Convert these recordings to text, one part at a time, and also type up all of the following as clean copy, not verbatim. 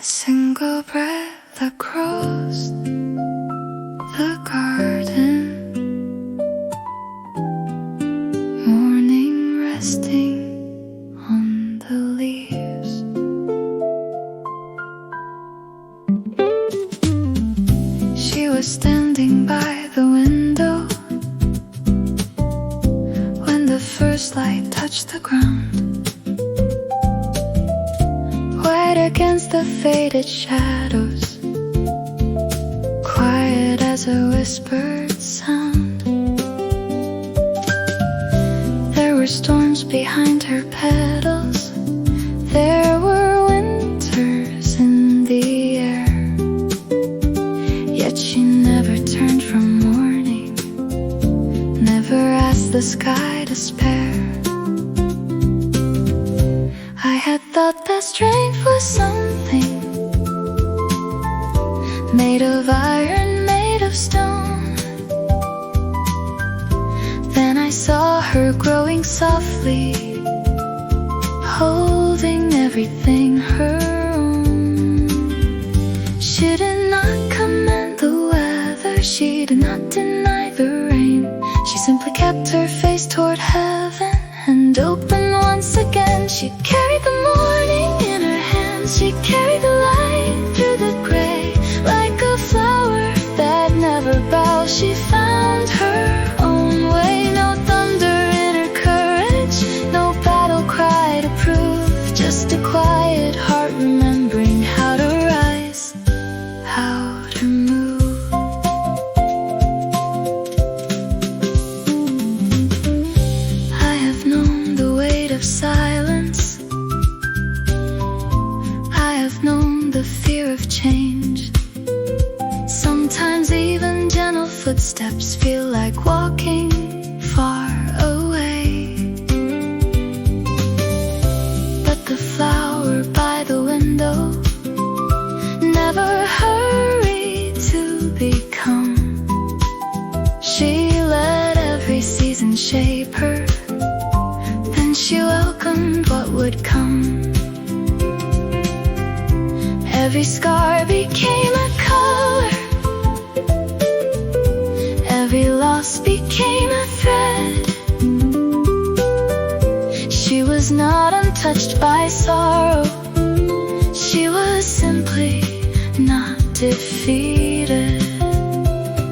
single breath that crossed the garden, morning resting on the leaves. She was standing by the window when the first light touched the ground. White against the faded shadows, quiet as a whispered sound. There were storms behind her petals, there were winters in the air. Yet she never turned from morning, never asked the sky to spare. I had thought that strength was something made of iron, made of stone. Then I saw her growing softly, holding everything her own. She did not command the weather, she did not deny the rain. She simply kept her face toward heaven and opened once again. She carried the morning in her hands, she carried the light through the gray. Like a flower that never bows, she found her own way. No thunder in her courage, no battle cry to prove, just a quiet heart remembering how to rise, how to move. I have known the weight of silence, I have known the fear of change. Sometimes even gentle footsteps feel like walking far away. But the flower by the window never hurried to become. She let every season shape her, then she welcomed what would come. Every scar became a color, every loss became a thread. She was not untouched by sorrow, she was simply not defeated.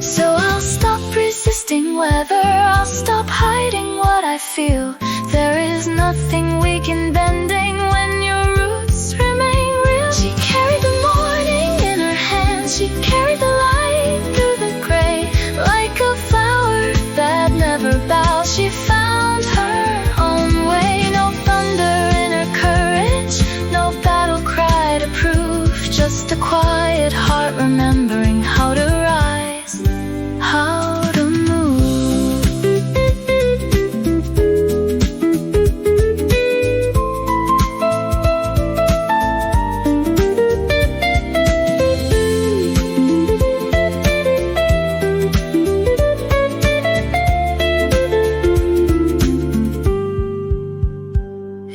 So I'll stop resisting weather, I'll stop hiding what I feel. There is nothing weak in bending when your roots remain real. She carried the morning in her hands, she carried the light through the gray. Like a flower that never bows, she found her own way. No thunder in her courage, no battle cry to prove, just a quiet heart remembering how to rise, how to move.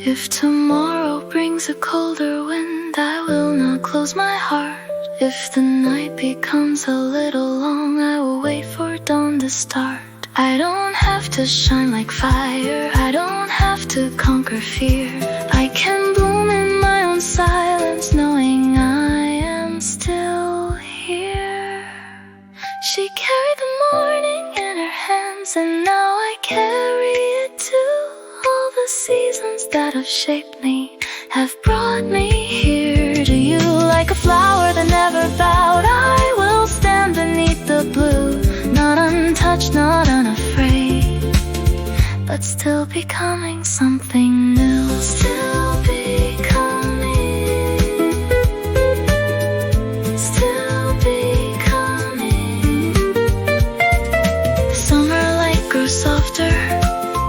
If tomorrow brings a colder wind, I will not close my heart. If the night becomes a little long, I will wait for dawn to start. I don't have to shine like fire, I don't have to conquer fear. I can bloom in my own silence, knowing I am still here. She carried the morning in her hands, and now I carry it too. All the seasons that have shaped me have brought me here to you. Like a flower that never bowed, I will stand beneath the blue, not untouched, not unafraid, but still becoming something new. Still becoming, still becoming. The summer light grows softer,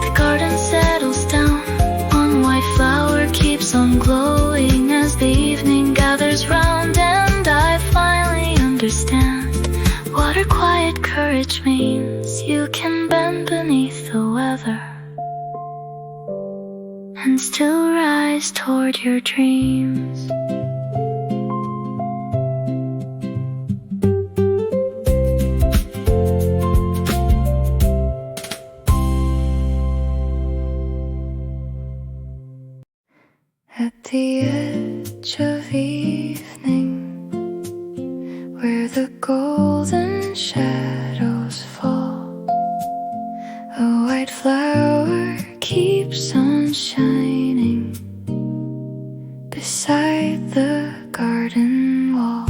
the garden settles down. One white flower keeps on glowing as the evening gathers round, and I finally understand what her quiet courage means. You can bend beneath the weather and still rise toward your dreams. the garden wall.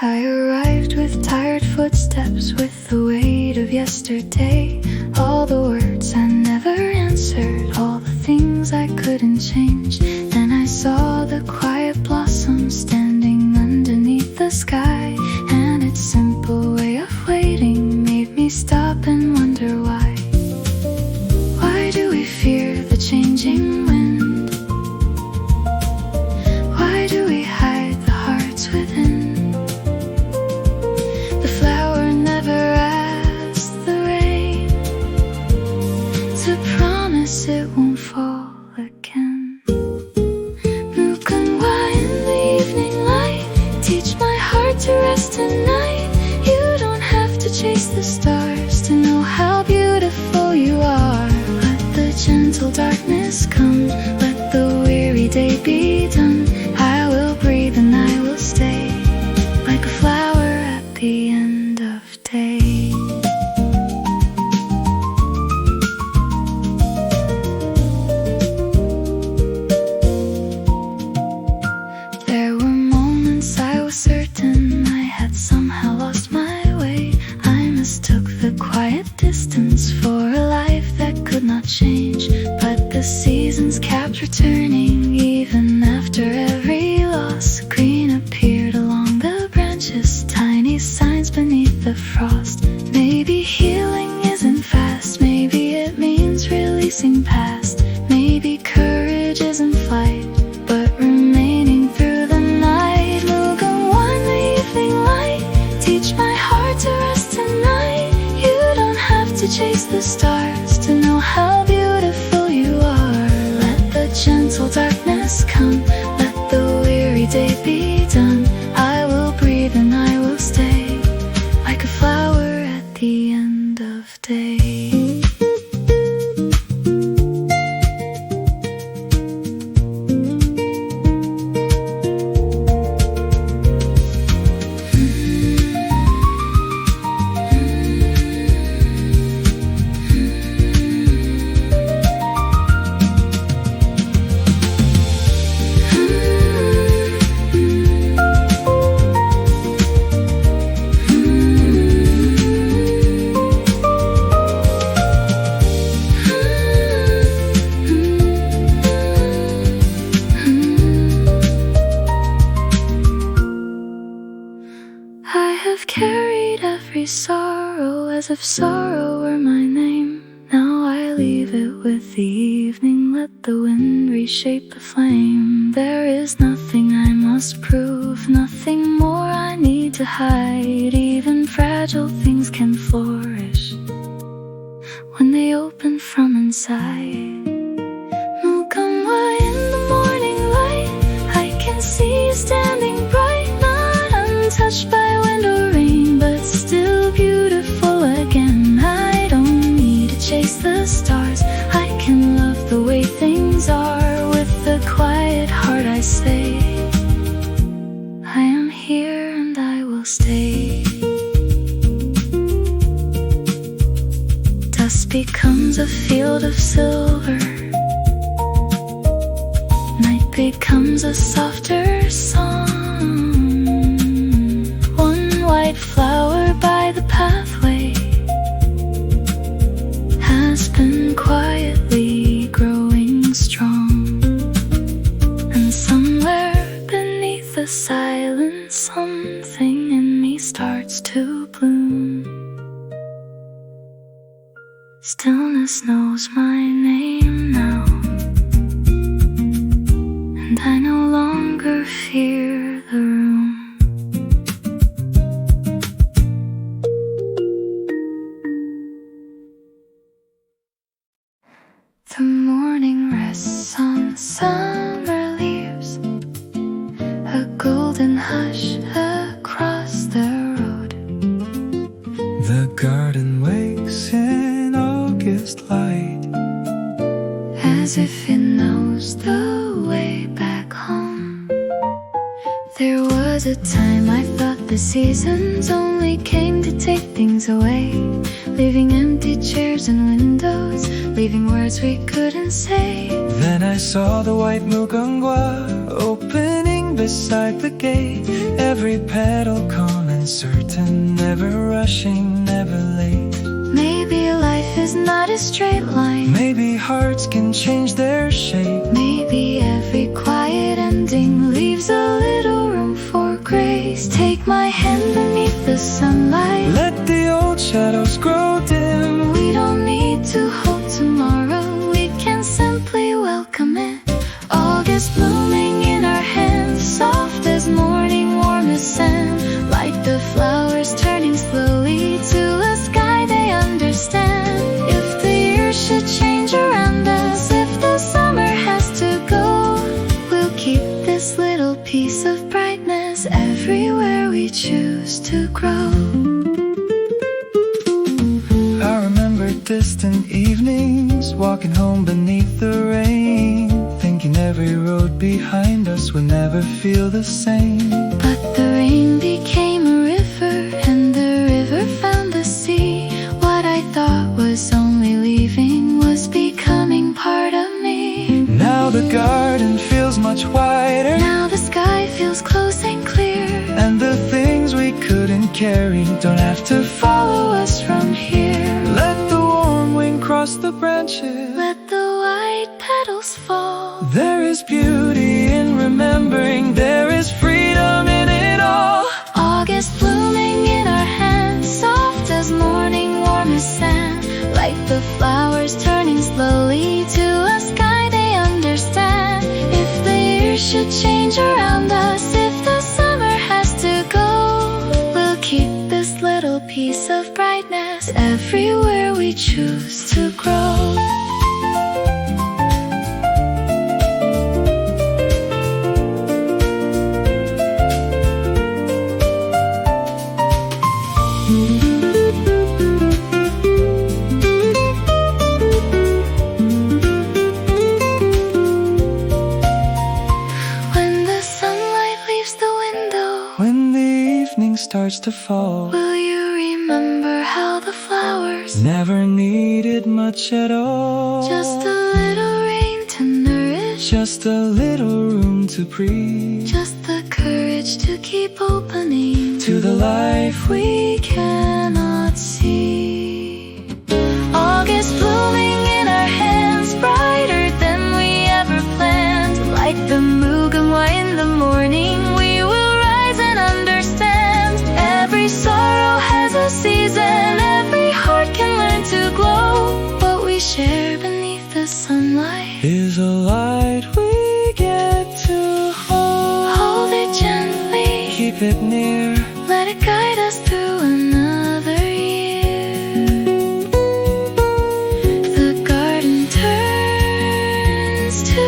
I arrived with tired footsteps, with the weight of yesterday. All the words I never answered, all the things I couldn't change. Then I saw the quiet blossom standing underneath the sky, and its simple way of waiting made me stop and wonder why. Why do we fear the changing wind? Why do we hide the hearts within? The flower never asks the rain to promise it won't fall again. Mugunghwa in the evening light, teach my heart to rest tonight. You don't have to chase the stars to know how beautiful you are. Let the gentle darkness come, let the weary day be done. I will breathe and I will stay, like a flower at the end of day. There were moments I was certain I had somehow lost my way. I mistook the quiet distance for a life that could not change. But the seasons kept returning, even after every loss. Green appeared along the branches, tiny signs beneath the frost. Maybe healing isn't fast, maybe it means releasing past. Maybe courage isn't flight, but remaining through the night. Mugunghwa in the evening light, teach my heart to rest tonight. You don't have to chase the stars to know how beautiful you are. Let the gentle darkness come, let the weary day be done. I will breathe and I will stay, like a flower at the end of day. I have carried every sorrow as if sorrow were my name. Now I leave it with the evening, let the wind reshape the flame. There is nothing I must prove, nothing more I need to hide. Even fragile things can flourish when they open from inside. Mugunghwa in the morning light, I can see you standing bright, not untouched by wind or rain, but still beautiful again. I don't need to chase the stars, I can love the way things are. With the quiet heart I say, I am here and I will stay. Dusk becomes a field of silver, night becomes a softer song. One white flower by the pathway has been quietly growing strong, and somewhere beneath the silence something in me starts to bloom. Stillness knows my name now, and I no longer fear the room. The morning rests on summer leaves, a golden hush across the road. The garden wakes in August light, as if it knows the way back home. There was a time I thought The seasons only came to take things away, leaving empty chairs and windows, leaving words we couldn't say. Then I saw the white Mugunghwa opening beside the gate, every petal calm and certain, never rushing, never late. Maybe life is not a straight line, maybe hearts can change their shape, maybe every quiet ending leaves a little room for grace. Take my hand beneath the sunlight, let the old shadows grow dim. We don't need to hope tomorrow, we can simply welcome it. August blooming in our hands, soft as morning, warm as sand, like the flowers turning slowly to a sky they understand. If the years should change around us, if the summer has to go, we'll keep this little piece of brightness everywhere we choose to grow. I remember distant evenings, walking home beneath the rain, thinking every road behind us would never feel the same. But the rain became a river, and the river found the sea. What I thought was only leaving was becoming part of me. Now the garden feels much wider, now the sky feels close and clear, and the things we couldn't carry don't have to follow us from here. Let the warm wind cross the branches, let the white petals fall. There is beauty in remembering, there is freedom in it all. August blooming in our hands, soft as morning, warm as sand, like the flowers turning slowly to a sky they understand. If the years should change around us, if the summer has to go, we'll keep this little piece of brightness everywhere we choose to grow. Starts to fall, will you remember how the flowers never needed much at all? Just a little rain to nourish, just a little room to breathe, just the courage to keep opening to the life we cannot see. August blooming in our hands, brighter than we ever planned, like the Mugunghwa in the morning. We will rise and understand, every sorrow has a season, every heart can learn to glow. What we share beneath the sunlight is a light we get to hold. Hold it gently, keep it near, let it guide us through another year. The garden turns to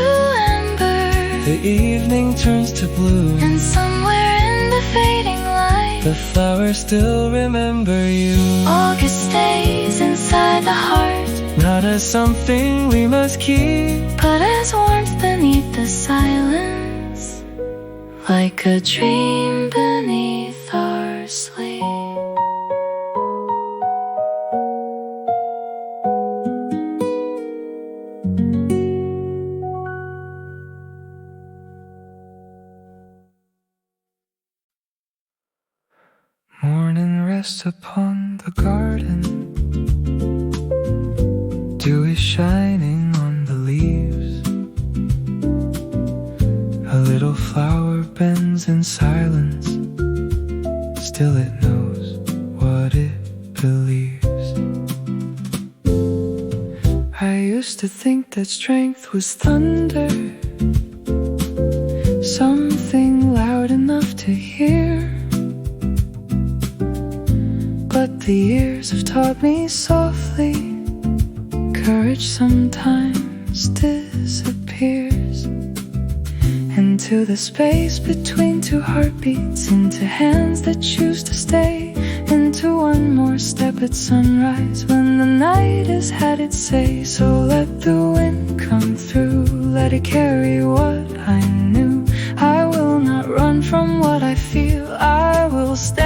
amber, the evening turns to blue, and somewhere in the fading light, the flowers still remember you. August stays inside the heart, not as something we must keep, but as warmth beneath the silence, like a dream beneath our sleep. Morning rests upon the garden, dew is shining on the leaves. A little flower bends in silence, still it knows what it believes. I used to think that strength was thunder, something loud enough to hear. But the years have taught me softly, courage sometimes disappears into the space between two heartbeats, into hands that choose to stay, into one more step at sunrise when the night has had its say. So let the wind come through, let it carry what I knew. I will not run from what I feel, I will stay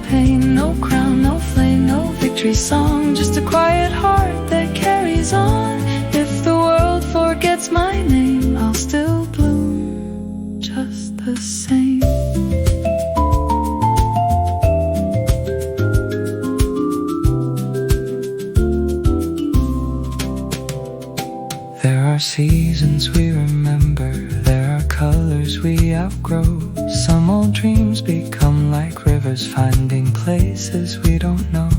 pain, no crown, no flame, no victory song, just a quiet heart that carries on. If the world forgets my name, I'll still bloom just the same. There are seasons we remember, there are colors we outgrow. Some old dreams become like rivers, finding places we don't know.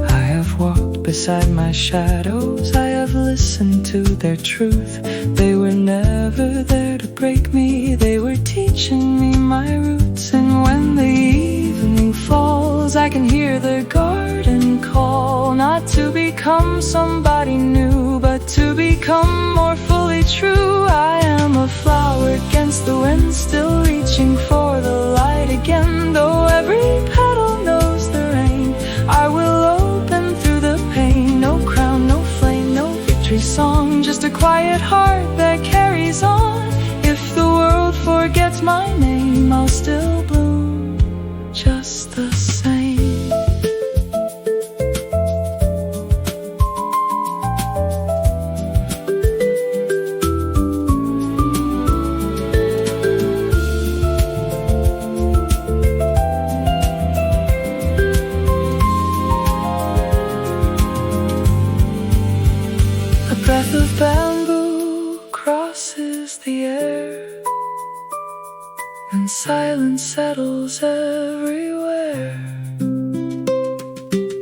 I have walked beside my shadows, I have listened to their truth. They were never there to break me, they were teaching me my roots. And when the evening falls, I can hear the garden call, not to become somebody new, but to become more fully true. I am a flower against the wind, still reaching for the light again. Though every petal knows the rain, I will open through the pain. No crown, no flame, no victory song, just a quiet heart that carries on. If the world forgets my name, I'll still bloom just the same. A breath of bamboo crosses the air, and silence settles everywhere.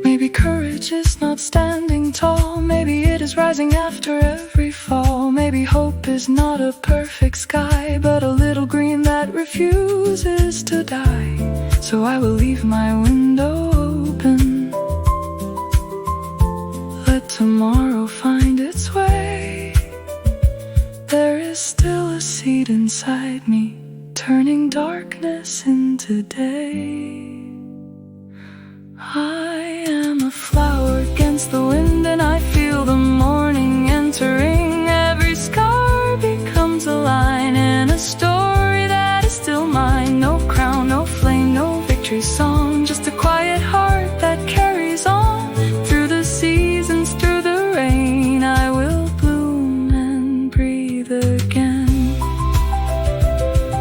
Maybe courage is not standing tall, maybe it is rising after every fall. Maybe hope is not a perfect sky, but a little green that refuses to die. So I will leave my window open, let tomorrow find its way. There is still a seed inside me, turning darkness into day. I am a flower against the wind, and I feel the morning entering. Every scar becomes a line in a story that is still mine. No crown, no flame, no victory song, just a quiet heart that carries on. Through the seasons, through the rain, I will bloom and breathe again.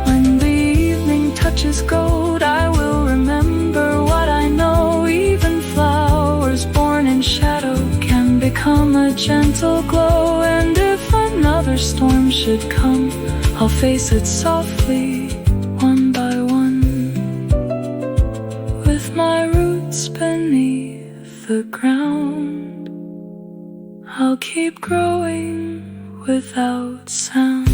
When the evening touches gold, I will remember what I know. Even flowers born in shadow can become a gentle glow. And if another storm should come, I'll face it softly, one by one, with my roots beneath the ground. I'll keep growing without sound.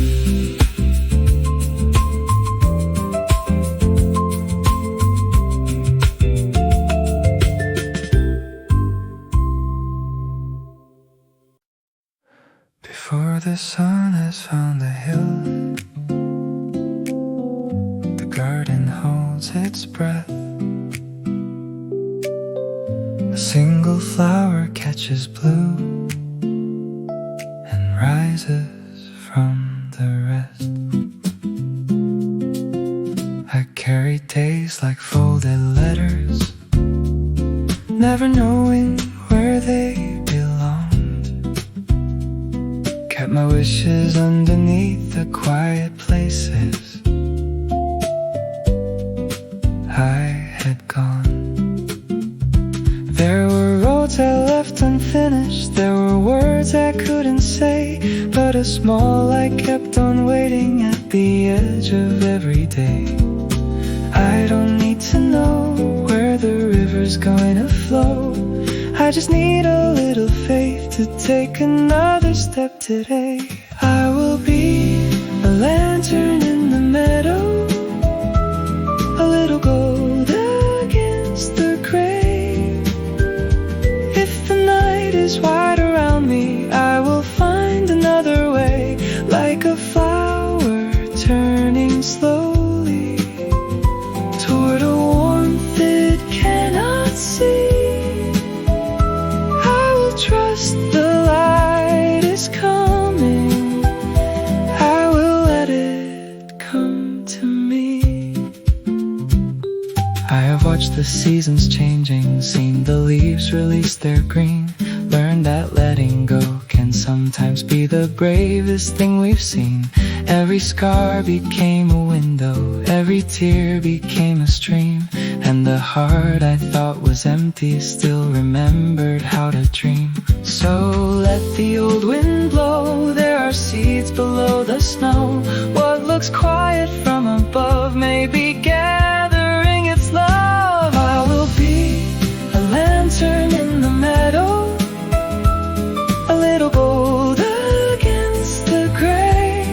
Before the sun has found the hill, the garden holds its breath. A single flower catches blue and rises from the rest. I carry days like folded letters, never knowing where they belonged. Kept my wishes underneath the quiet places I had gone. There were roads I left unfinished, there were words I couldn't say, but a small light kept on waiting at the edge of every day. I don't need to know where the river's going to flow, I just need a little faith to take another step today. I will be a lantern in the meadow, a little gold against the gray. If the night is wide around me, I will find another way, like a flower turning slowly toward a warmth it cannot see. I will trust the light is coming. the seasons changing, seen the leaves release their green, learned that letting go can sometimes be the bravest thing we've seen. Every scar became a window, every tear became a stream, and the heart I thought was empty still remembered how to dream. So let the old wind blow, there are seeds below the snow. What looks quiet from above may be gathering its love. I will be a lantern in the meadow, a little gold against the gray.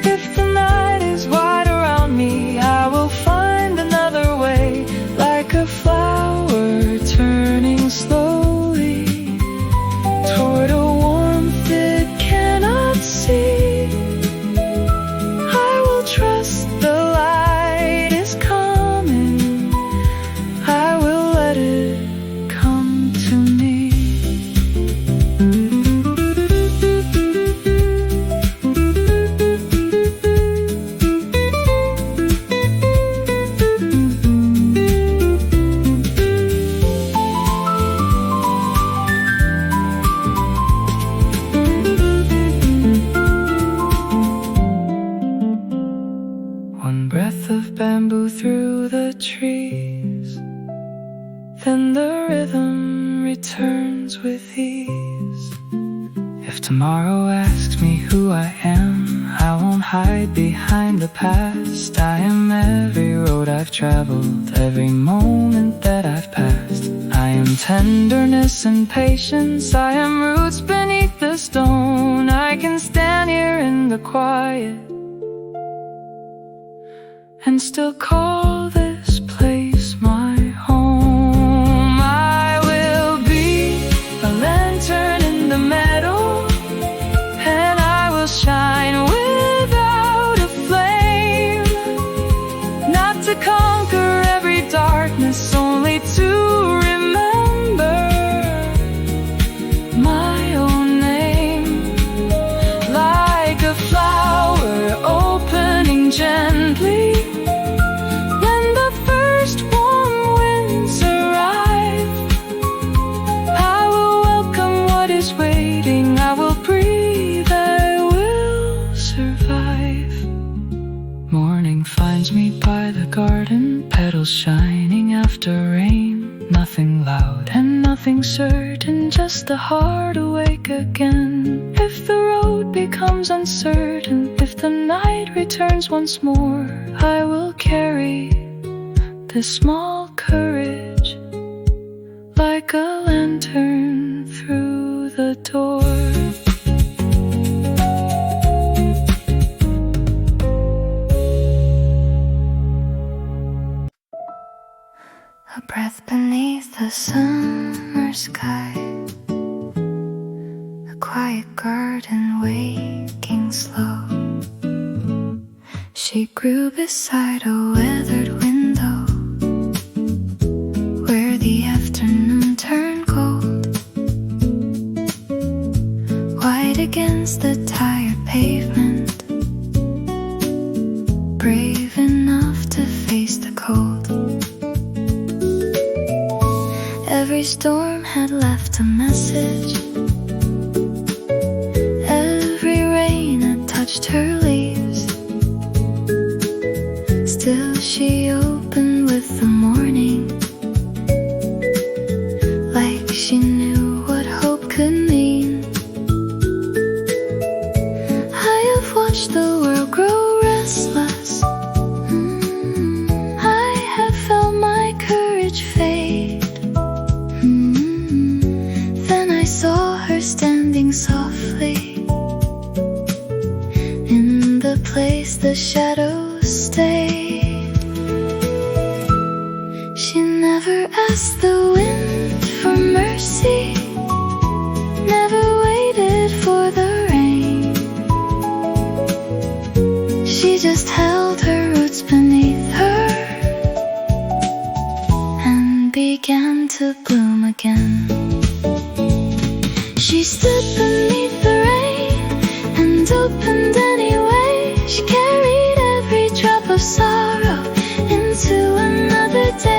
If the night is wide around me, I will find another way, like a flower turning slowly toward a warmth it cannot see. I will trust the light is coming, I will let it come to me. One breath of bamboo through the trees, then the rhythm returns with ease. If tomorrow asks me who I am, I won't hide behind the past. I am every road I've traveled, every moment that I've passed. I am tenderness and patience, I am roots beneath the stone. I can stand here in the quiet and still call this place my home. I will be a lantern in the meadow, and I will shine without a flame, not to conquer every darkness, only to remember my own name. Like a flower opening gently, waiting, I will breathe, I will survive. Morning finds me by the garden, petals shining after rain. Nothing loud and nothing certain, just the heart awake again. If the road becomes uncertain, if the night returns once more, I will carry this small courage like a lantern through the door. A breath beneath the summer sky, a quiet garden waking slow. She grew beside a weathered window, where the afternoon turned gold. White against the tired pavement, brave enough to face the cold. Every storm had left a message, every rain had touched her leaves. Still she opened with the morning, like she knew what hope could mean. I have watched the world grow restless, I have felt my courage fade. Then I saw her standing softly in the place the shadows stayed. She never asked the wind for mercy, never waited for the rain. She just held her roots beneath her and began to bloom again. She stood beneath the rain and opened anyway. She carried every drop of sorrow into another day.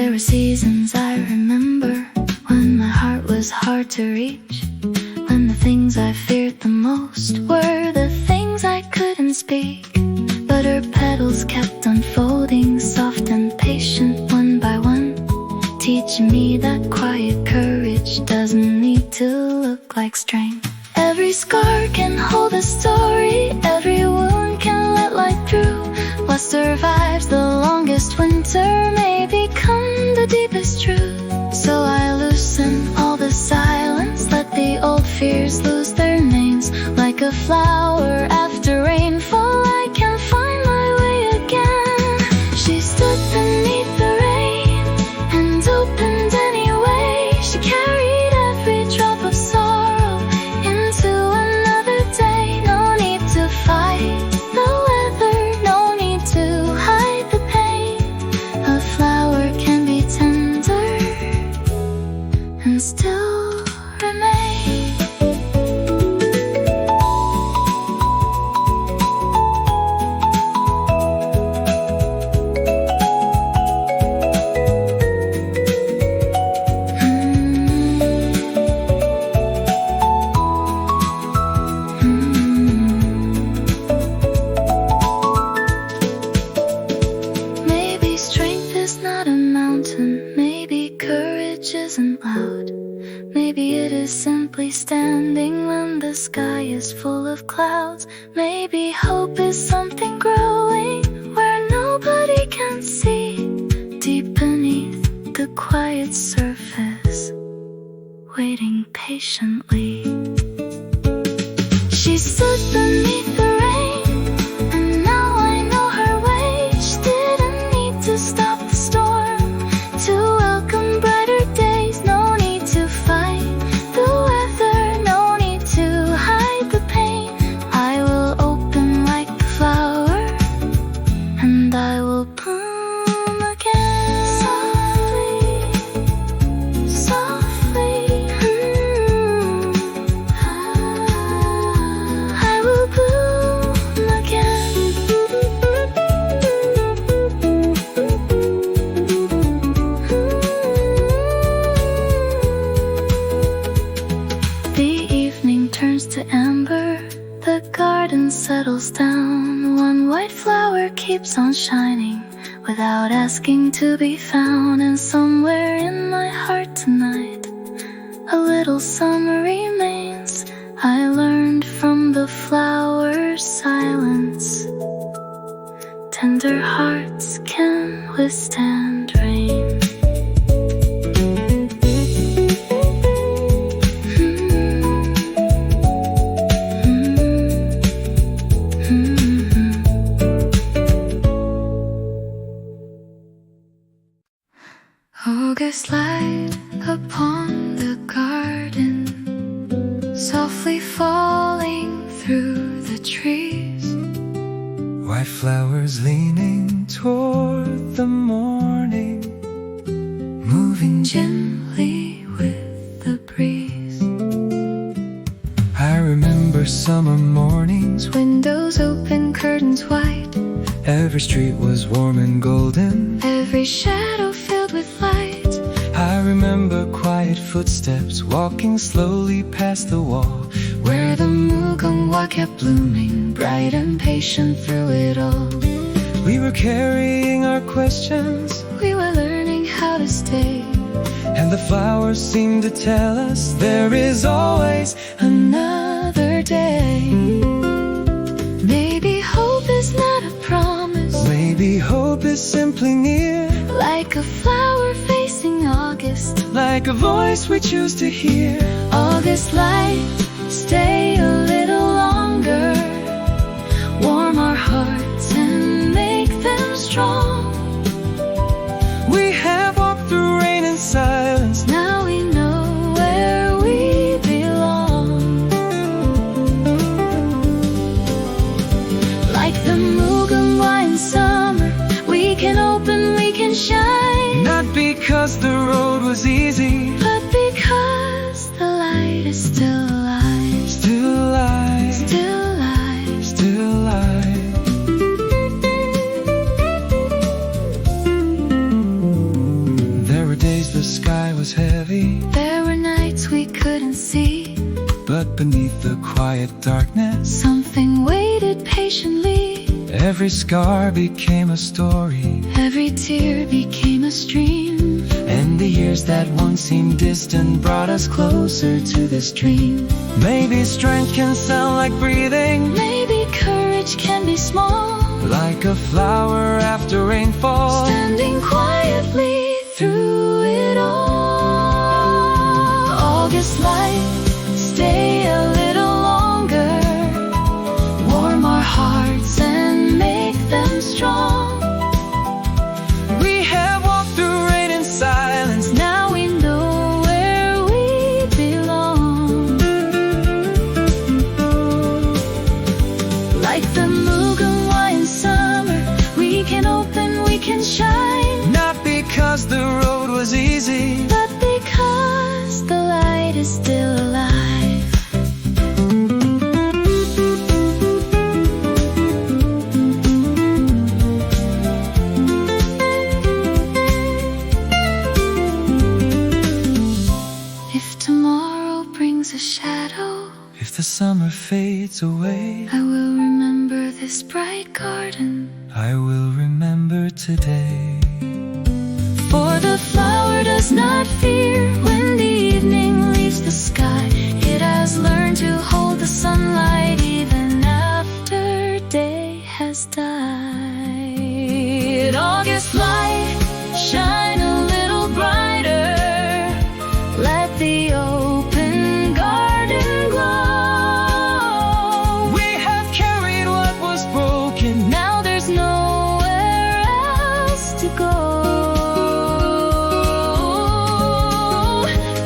There were seasons I remember when my heart was hard to reach, when the things I feared the most were the things I couldn't speak. But her petals kept unfolding, soft and patient, one by one, teaching me that quiet courage doesn't need to look like strength. Every scar can hold a story, every wound can let light through. What survives the longest winter may become the deepest truth. So I loosen all the silence, let the old fears lose their names. Like a flower after rainfall, I can find my way again. She stood beneath the rain and opened anyway. She carried every drop of sorrow into another day. No need to fight the weather, no need to hide the pain. A flower can be tender and still remain. Maybe strength is not a mountain, maybe courage isn't loud. Maybe it is simply standing when the sky is full of clouds. Maybe hope is something growing where nobody can see, deep beneath the quiet surface, waiting patiently. She stood beneath the rain, and now I know her way. She didn't need to stop the storm to welcome brighter days. No need to fight the weather, no need to hide the pain. I will open like the flower, and I will bloom again. Softly, softly, I will bloom again. The evening turns to amber, the garden settles down. One white flower keeps on shining without asking to be found. And somewhere in my heart tonight, a little summer remains. I learned from the flower's silence, tender hearts can withstand rain. August light upon the garden, softly falling through the trees. White flowers leaning toward the morning, moving gently with the breeze. I remember summer mornings, Windows open, curtains white, every street was warm and golden. every shadow filled with light. I remember quiet footsteps walking slowly past the wall, Where the Mugunghwa kept blooming, bright and patient through it all. we were carrying our questions, We were learning how to stay, and the flowers seemed to tell us there is always another day. Maybe hope is not a promise, maybe hope is simply near, like a flower facing August. like a voice we choose to hear. August light, stay a little longer, warm our hearts and make them strong. We have walked through rain and silence, Now we know where we belong. Like the Mugunghwa in summer, we can open, we can shine. not because the road was easy, But because the light is still alive, still alive, still alive. still alive. the sky was heavy. There were nights we couldn't see, but beneath the quiet darkness, something waited patiently. Every scar became a story, every tear became a stream, and the years that once seemed distant brought us closer to this dream. Maybe strength can sound like breathing, maybe courage can be small, like a flower after rainfall, standing quietly through it all. August light, stay a little longer, warm our hearts and make them strong. We have walked through rain and silence, now we know where we belong. Like the Mugunghwa in summer, we can open, we can shine, not because the road was easy, but because the light is still alive. If tomorrow brings a shadow, if the summer fades away, I will remember this bright garden, I will remember today. for the flower does not fear when the evening leaves the sky. It has learned to hold the sunlight even after day has died. August light, shine a little brighter, let the open garden glow. We have carried what was broken, Now there's nowhere else to go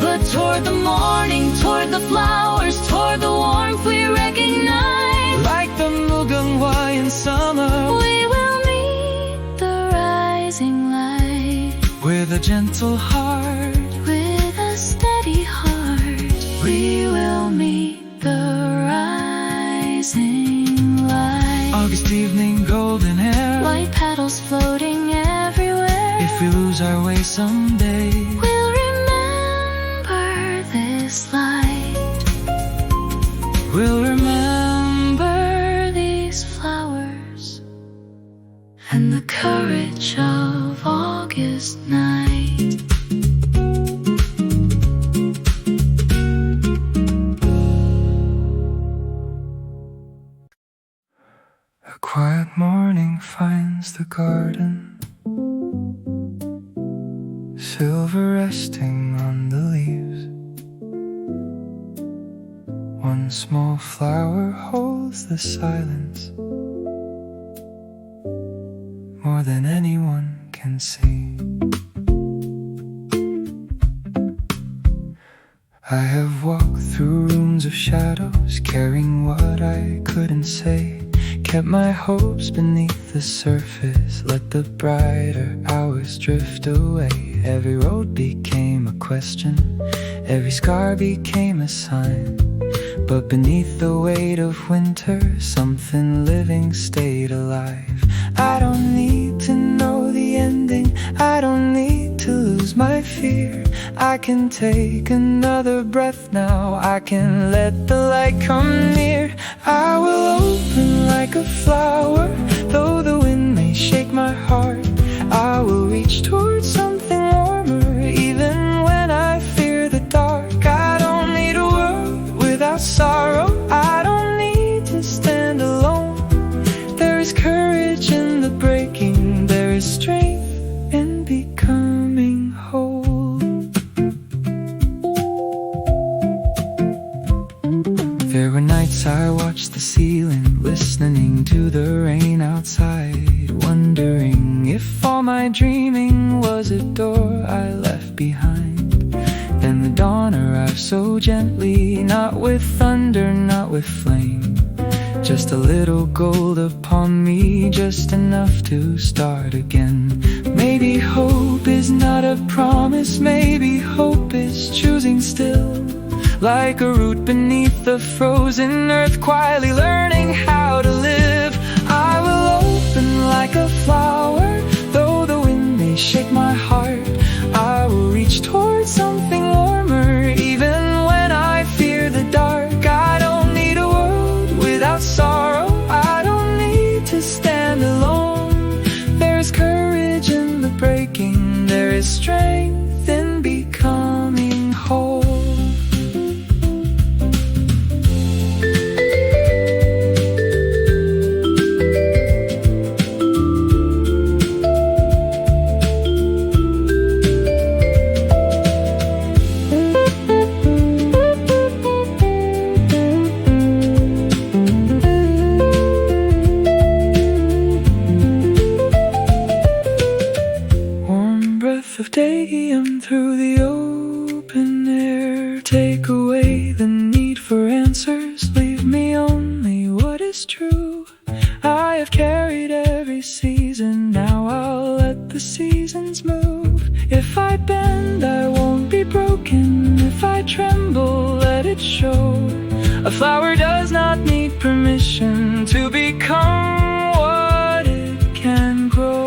but toward the morning, toward the flowers, toward the warmth we recognize. like the Mugunghwa in summer, We will meet the rising light, with a gentle heart. with a steady heart. We will meet the rising light. August evening, golden hair, White petals floating everywhere. if we lose our way someday, We'll remember this light, we'll remember these flowers, and the courage of August night. a quiet morning finds the garden, silver resting on the leaves. One small flower holds the silence, more than anyone can see. I have walked through rooms of shadows, carrying what I couldn't say, kept my hopes beneath the surface, let the brighter hours drift away. Every road became a question, every scar became a sign, but beneath the weight of winter, something living stayed alive. I don't need to know the ending, I don't need to lose my fear. I can take another breath now, I can let the light come near. I will open like a flower, though the wind may shake my heart. I will reach towards something warmer, even when I fear the dark. I don't need a world without sorrow, I don't need to stand alone. There is courage in the breaking, there is strength in becoming whole. There were nights I watched the ceiling, listening to the rain outside, wondering if all my dreaming was a door I left behind. Then the dawn arrived so gently, not with thunder, not with flame, just a little gold upon me, just enough to start again. Maybe hope is not a promise, maybe hope is choosing still, like a root beneath the frozen earth, quietly learning how to live. I will open like a flower, though the wind may shake my heart. I will reach toward breath of 𝒎𝒐𝒊𝒄 through the open air. Take away the need for answers, leave me only what is true. I have carried every season, now I'll let the seasons move. If I bend, I won't be broken. If I tremble, let it show. A flower does not need permission to become what it can grow.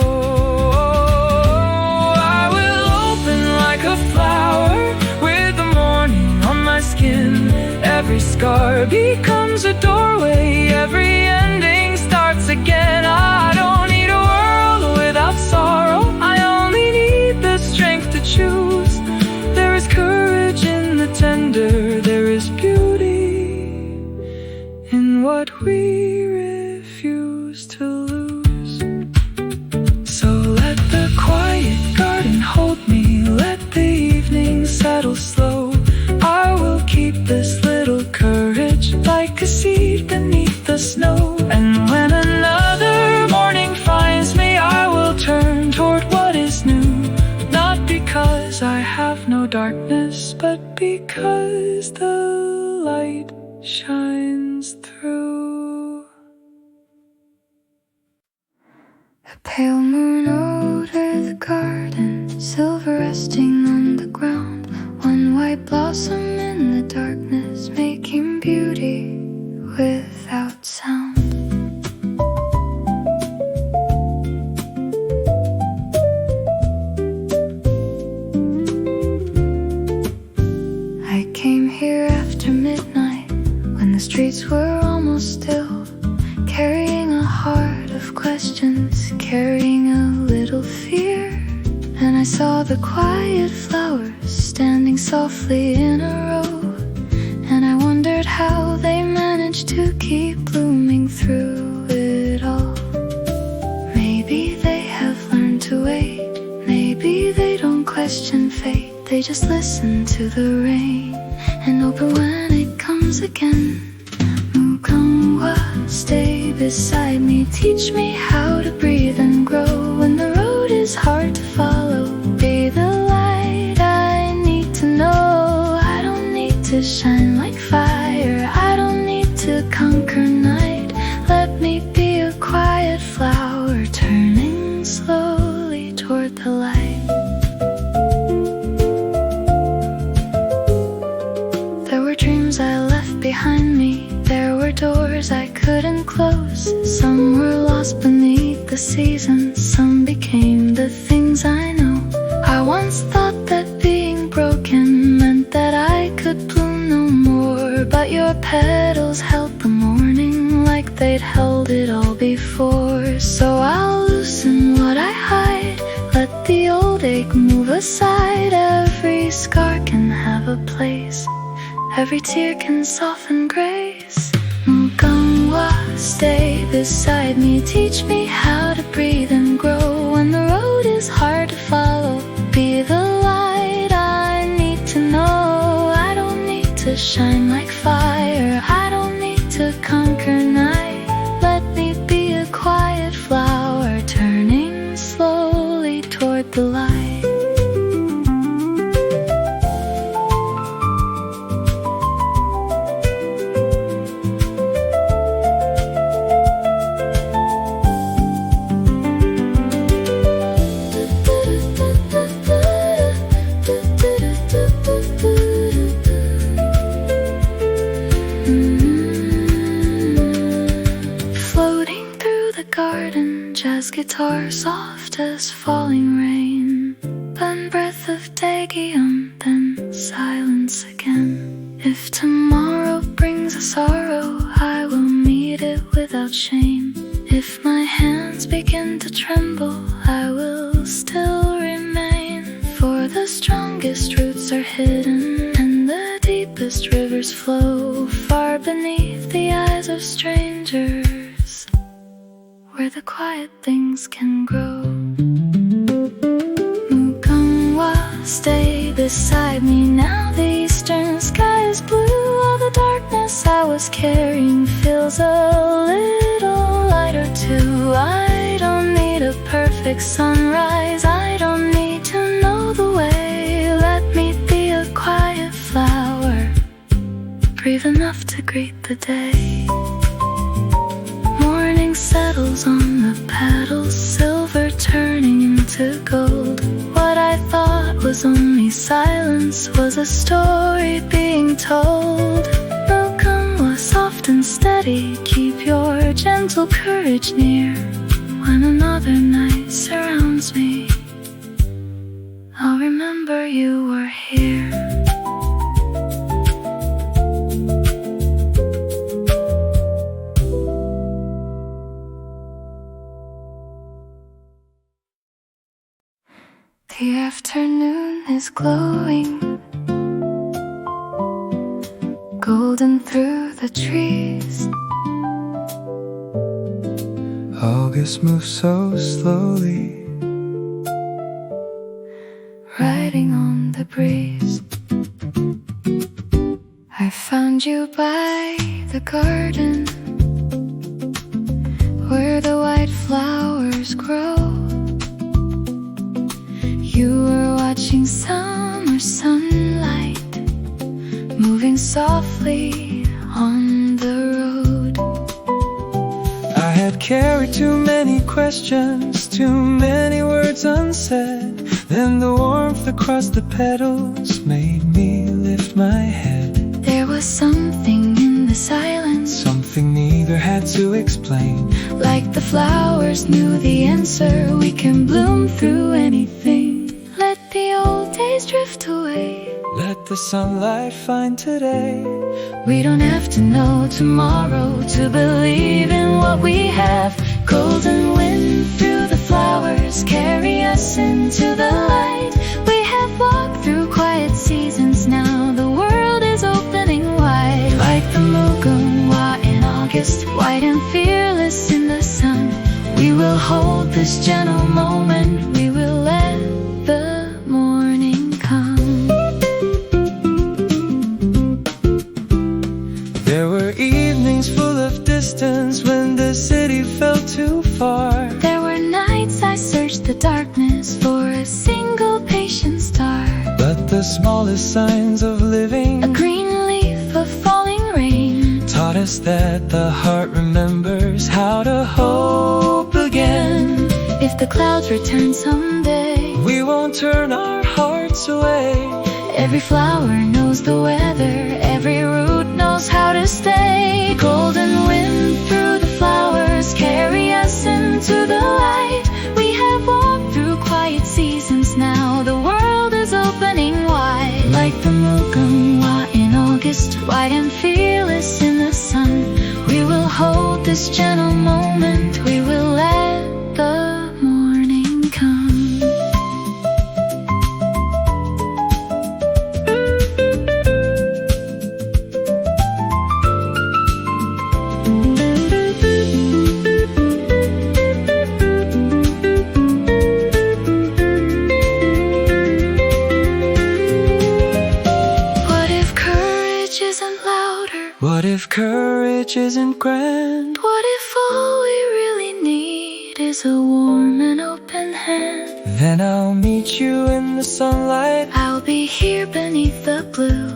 I will open like a flower with the morning on my skin. Every scar becomes a doorway, every ending starts again. I don't need a world without sorrow, I only need the strength to choose. There is courage in the tender, there is beauty in what we refuse to lose. So let the quiet garden hold me, let the evening settle slow. I will keep this little courage like a seed beneath the snow. And when another morning finds me, I will turn toward what is new. Not because I have no darkness, but because the light shines through. A pale moon over the garden, silver resting on the ground. One white blossom in the darkness, making beauty without sound. I came here after midnight, when the streets were almost still, carrying a heart of questions, carrying a little fear. And I saw the quiet flowers standing softly in a row, and I wondered how they managed to keep blooming through it all. Maybe they have learned to wait, maybe they don't question fate. They just listen to the rain and open when it comes again. Mugunghwa, stay beside me, teach me how to breathe and grow. When the road is hard to follow, be the light I need to know. I don't need to shine like fire, I don't need to conquer night. Let me be a quiet flower, turning slowly toward the light. There were dreams I left behind me, there were doors I couldn't close. Some were lost beneath the seasons, some became the things I know. I once thought that being broken meant that I could bloom no more, but your petals held the morning like they'd held it all before. So I'll loosen what I hide, let the old ache move aside. Every scar can have a place, every tear can soften grace. Mugunghwa, stay beside me, teach me how to breathe and grow. When the road is hard to follow, be the light I need to know. I don't need to shine like fire, I don't need to conquer night. Let me be a quiet flower, turning slowly toward the light. Jazz guitar soft as falling rain, one breath of 𝒎𝒐𝒊𝒄, then silence again. If tomorrow brings a sorrow, I will meet it without shame. If my hands begin to tremble, I will still remain. For the strongest roots are hidden, and the deepest rivers flow far beneath the eyes of strangers, where the quiet things can grow. Mugunghwa, stay beside me now. The eastern sky is blue, all the darkness I was carrying feels a little lighter too. I don't need a perfect sunrise, I don't need to know brave enough to greet the day. Morning settles on the petals, silver turning into gold. What I thought was only silence was a story being told. Mugunghwa, soft and steady, keep your gentle courage near. When another night surrounds me, I'll remember you were here. The afternoon is glowing, golden through the trees. August moves so slowly, riding on the breeze. I found you by the garden, where the white flowers grow. You were watching summer sunlight, moving softly on the road. I had carried too many questions, too many words unsaid. Then the warmth across the petals made me lift my head. There was something in the silence, something neither had to explain. like the flowers knew the answer. We can bloom through anything. Let the old days drift away, Let the sunlight find today. we don't have to know tomorrow to believe in what we have. Golden wind through the flowers, carry us into the light. We have walked through quiet seasons, now the world is opening wide. Like the Mugunghwa in August, white and fearless in the sun. We will hold this gentle moment, we will let the morning come. There were evenings full of distance when the city felt too far. There were nights I searched the darkness for a single patient star. But the smallest signs of living, A green leaf, a falling rain, taught us that the heart remembers how to hope again. if the clouds return someday, We won't turn our hearts away. every flower knows the weather, every root knows how to stay. Golden wind through the flowers, carry us into the light. We have walked through quiet seasons, now the world is opening wide. Like the Mugunghwa in August, white and fearless in the sun. We will hold this gentle moment, we will let the morning come. What if courage isn't louder? What if courage isn't grand? What if all we really need is a warm and open hand? Then I'll meet you in the sunlight, I'll be here beneath the blue.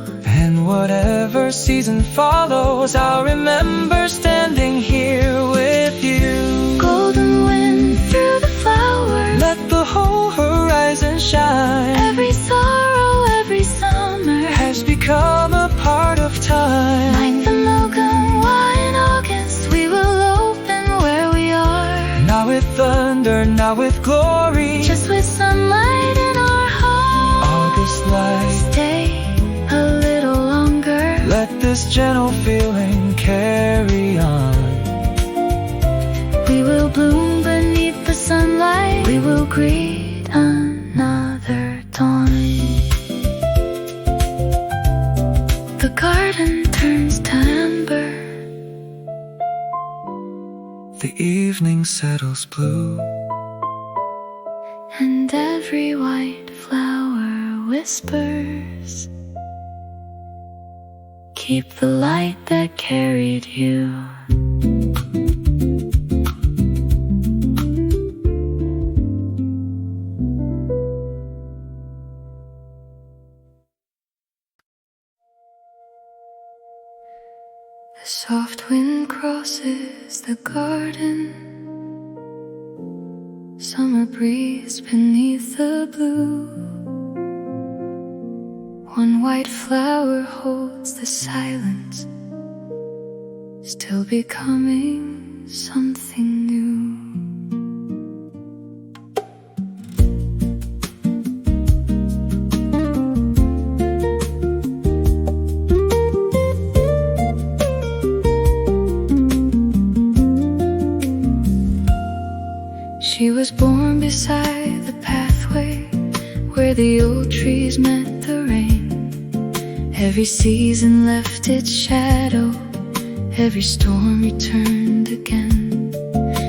and whatever season follows, I'll remember standing here with you. Golden wind through the flowers, Let the whole horizon shine. every sorrow, every summer Has become a part of time. like the Mugunghwa in August, we will open where we are. Not with thunder, not with glory, Just with sunlight in our hearts. August light. Stay a little longer. Let this gentle feeling carry on. We will bloom beneath the sunlight. We will greet another dawn. The garden turns to amber. The evening settles blue, And every white flower whispers, keep the light that carried you. Soft wind crosses the garden, summer breeze beneath the blue. One white flower holds the silence, still becoming something new. She was born beside the pathway where the old trees met the rain. Every season left its shadow, every storm returned again.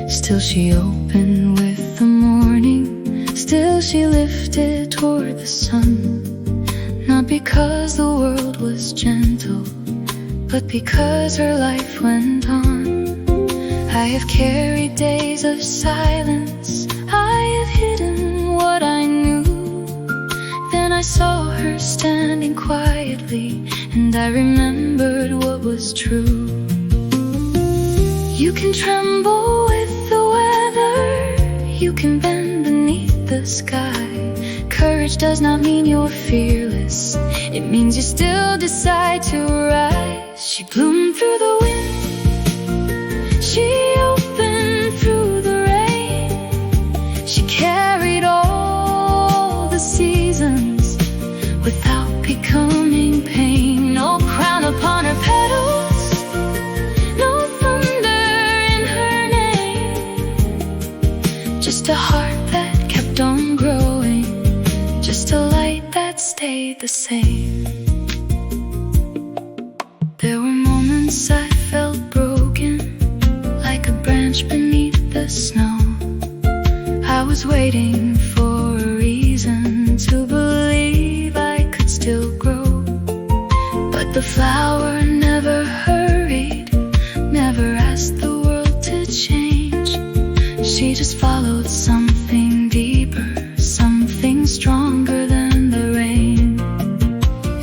Still she opened with the morning, still she lifted toward the sun. Not because the world was gentle, but because her life went on. I have carried days of silence, I have hidden what I knew. Then I saw her standing quietly, and I remembered what was true. You can tremble with the weather, you can bend beneath the sky. Courage does not mean you're fearless, it means you still decide to rise. She bloomed through the wind, she opened through the rain. She carried all the seasons without becoming pain. No crown upon her petals, no thunder in her name. Just a heart that kept on growing, just a light that stayed the same. There were moments I felt broken, like a branch beneath the snow. I was waiting for a reason to believe I could still grow. But the flower never hurried, never asked the world to change. She just followed something deeper, something stronger than the rain.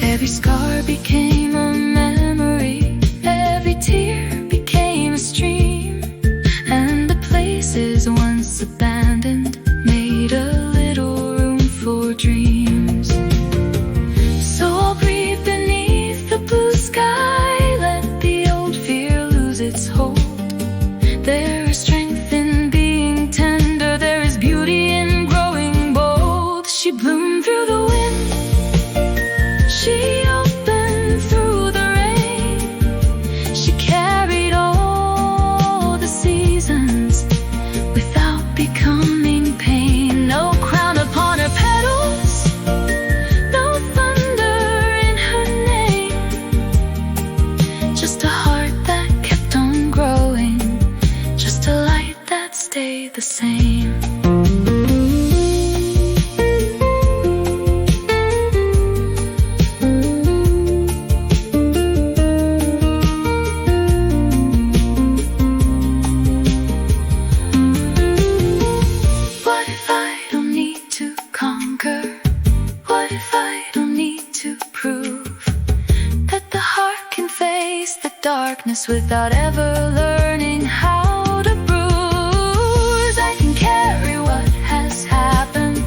Every scar became a memory, every tear became a stream, and the places once abandoned made a little room for dreams. So I'll breathe beneath the blue sky, let the old fear lose its hold. There is strength in being tender, there is beauty in growing bold. She bloomed through the wind, she opened through the rain. She carried all the seasons without becoming pain. No crown upon her petals, no thunder in her name. Just a heart that kept on growing, just a light that stayed the same. What if I don't need to conquer? What if I don't need to prove that the heart can face the darkness without ever learning how to bruise? I can carry what has happened,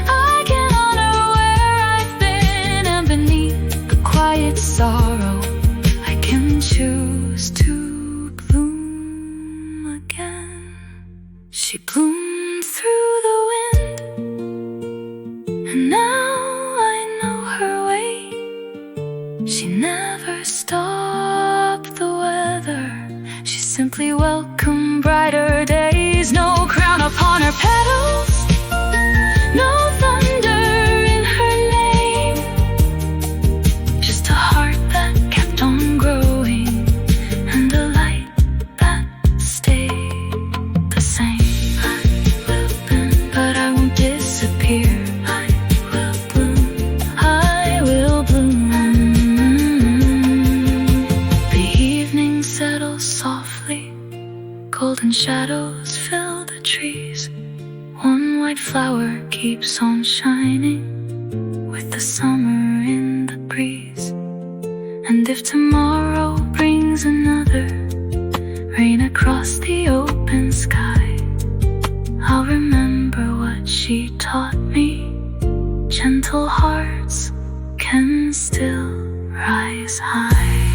I can honor where I've been, and beneath the quiet sorrow I can choose to bloom again. She bloomed through the wind, and now I know her way. She never stopped the weather, she simply welcomed brighter days. No crown upon her petals, no thunder in her name. Just a heart that kept on growing, and a light that stayed the same. I will bend, but I won't disappear. I will bloom, I will bloom. The evening settles softly, golden shadows fill the trees. One white flower keeps on shining with the summer in the breeze. And if tomorrow brings another, across the open sky. I'll remember what she taught me. Gentle hearts can still rise high.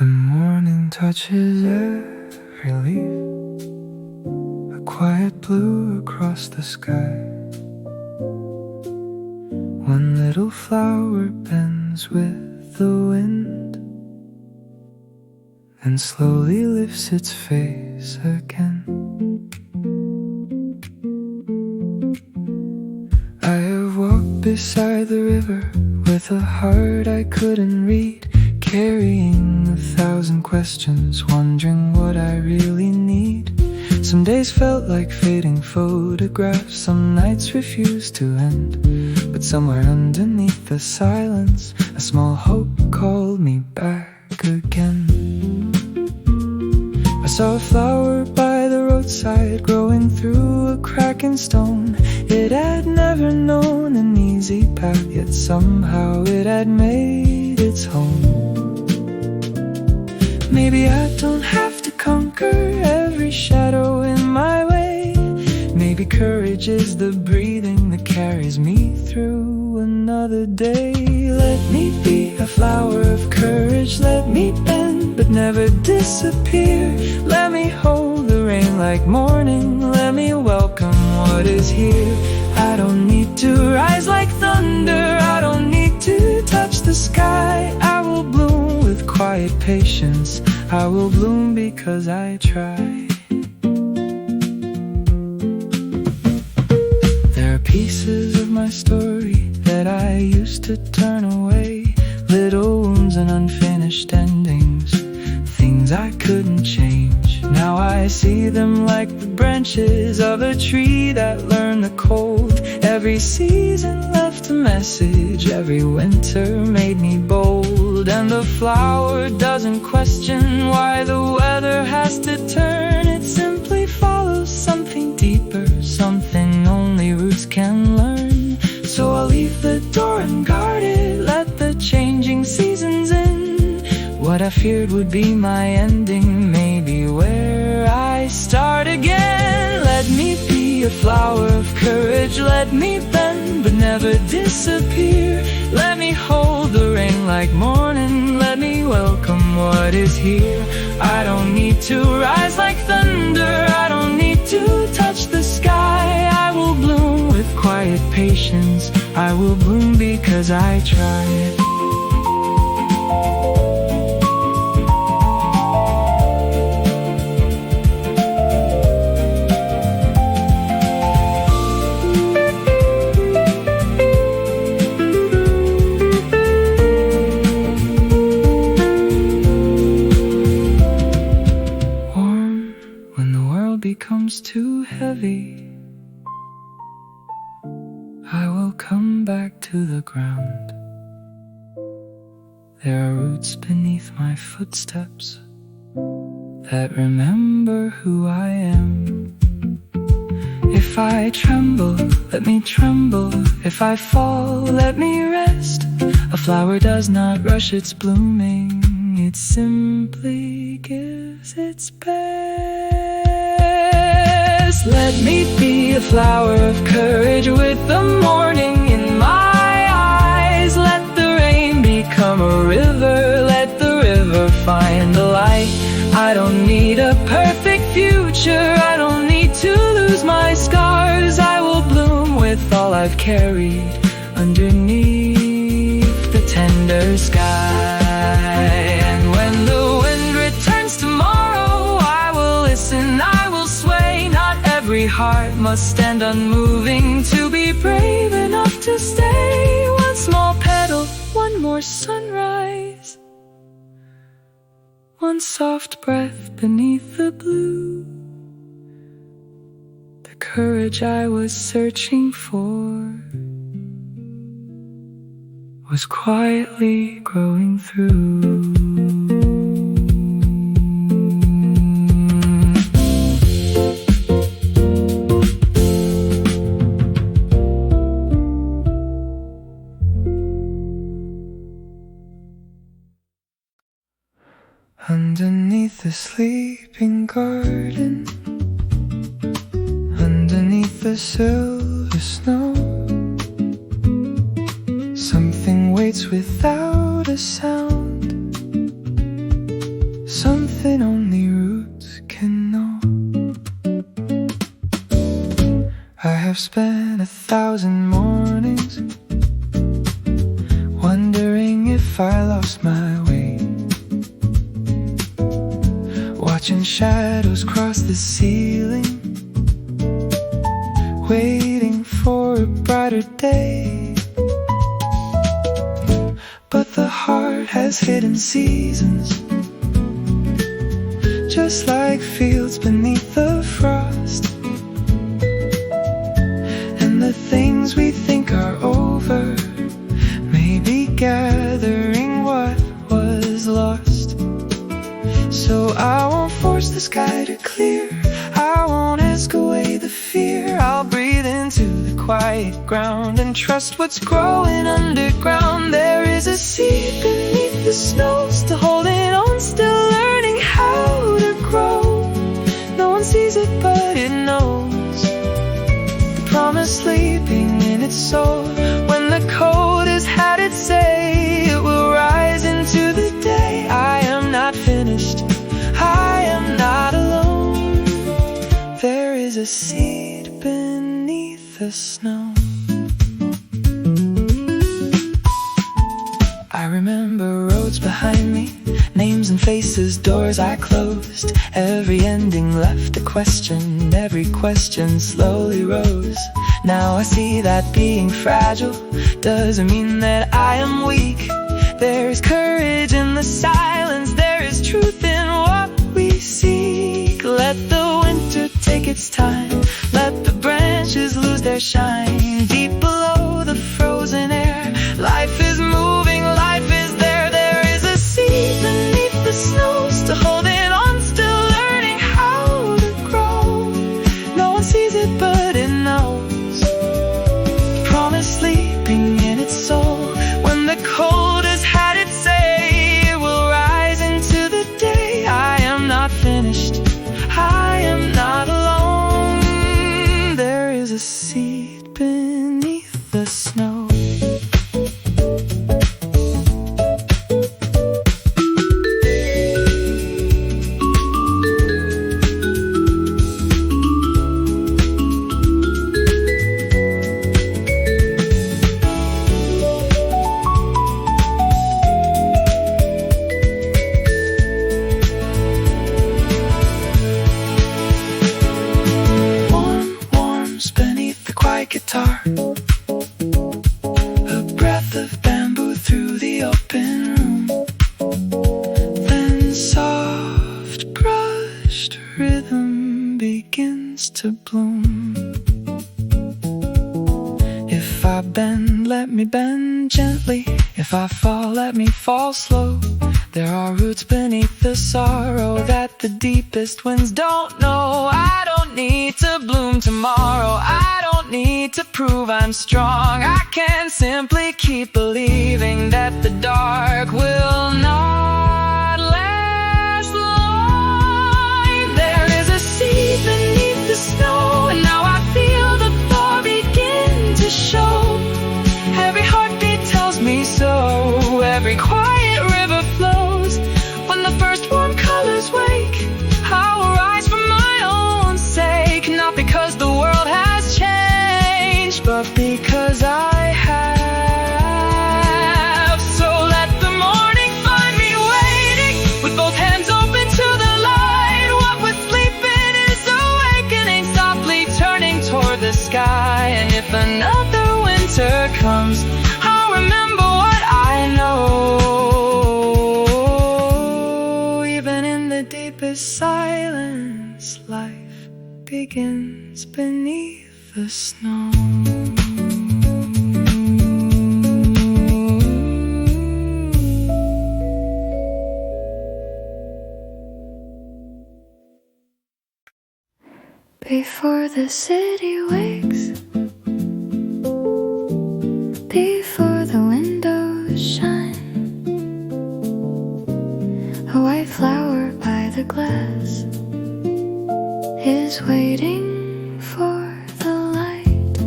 The morning touches every leaf, a quiet blue across the sky. One little flower bends with the wind and slowly lifts its face again. I have walked beside the river with a heart I couldn't read, carrying 1,000 questions, wondering what I really need. Some days felt like fading photographs, some nights refused to end. But somewhere underneath the silence, a small hope called me back again. I saw a flower by the roadside, growing through a crack in stone. It had never known an easy path, yet somehow it had made its home. Maybe I don't have to conquer every shadow in my way. Maybe courage is the breathing that carries me through another day. Let me be a flower of courage. Let me bend but never disappear. Let me hold the rain like morning. Let me welcome what is here. I don't need to rise like thunder. I don't need to touch the sky. I will bloom with quiet patience. I will bloom because I try. There are pieces of my story that I used to turn away, little wounds and unfinished endings, things I couldn't change. Now I see them like the branches of a tree that learn the cold. Every season left a message, every winter made me bold. And the flower doesn't question why the weather has to turn. It simply follows something deeper, something only roots can learn. So I'll leave the door unguarded, let the changing seasons in. What I feared would be my ending may be where I start again. Let me be a flower of courage. Let me bend but never disappear. Let me hold the rain like morning. Let me welcome what is here. I don't need to rise like thunder. I don't need to touch the sky. I will bloom with quiet patience. I will bloom because I tried. Becomes too heavy, I will come back to the ground. There are roots beneath my footsteps that remember who I am. If I tremble, let me tremble. If I fall, let me rest. A flower does not rush its blooming, it simply gives its best. Let me be a flower of courage with the morning in my eyes. Let the rain become a river. Let the river find the light. I don't need a perfect future. I don't need to lose my scars. I will bloom with all I've carried underneath the tender sky. And when the wind returns tomorrow, I will listen, I will sway. Not every heart must stand unmoving to be brave enough to stay. One small petal, one more sunrise, one soft breath beneath the blue. The courage I was searching for was quietly growing through. Underneath the sleeping garden, underneath the silver snow, something waits without a sound, something only roots can know. I have spent 1,000 mornings wondering if I lost my way, watching shadows cross the ceiling, waiting for a brighter day. But the heart has hidden seasons, just like fields beneath the frost. And the things we think are over may be gathering what was lost. So I won't force the sky to clear, I won't ask away the fear. I'll breathe into the quiet ground and trust what's growing underground. There is a seed beneath the snow, still holding on, still learning how to grow. No one sees it but it knows the promise sleeping in its soul. When the cold has had its say, it will rise into the day. I am not finished, I am not alone. There is a seed beneath the snow. I remember roads behind me, names and faces, doors I closed. Every ending left a question, every question slowly rose. Now I see that being fragile doesn't mean that I am weak. There is courage in the silence, there is truth in what we seek. Let the winter take its time, let the branches lose their shine. Deep below the frozen air, life is moving, life is there. There is a seed beneath the snow, still holding on, still learning how to grow. No one sees it but it knows the promise sleeping in its soul. When the cold has had its say, it will rise into the day. I am not finished, I am not alone. There is a seed beneath the snow. Guitar, a breath of bamboo through the open room, then soft brushed rhythm begins to bloom. If I bend, let me bend gently. If I fall, let me fall slow. There are roots beneath the sorrow that the deepest winds don't know. I don't need to bloom tomorrow, I don't need to prove I'm strong. I can simply keep believing that the dark will not last long. There is a seed beneath the snow, and now I feel the thaw begin to show. Every heartbeat tells me so, every quiet river flows. When the first warm colors wake, I will rise for my own sake. Not because the world has changed, but because I have. So let the morning find me waiting, with both hands open to the light. What was sleeping is awakening, softly turning toward the sky. And if another winter comes, I'll remember what I know. Even in the deepest silence, life begins beneath the snow. Before the city wakes, before the windows shine, a white flower where the glass is waiting for the light.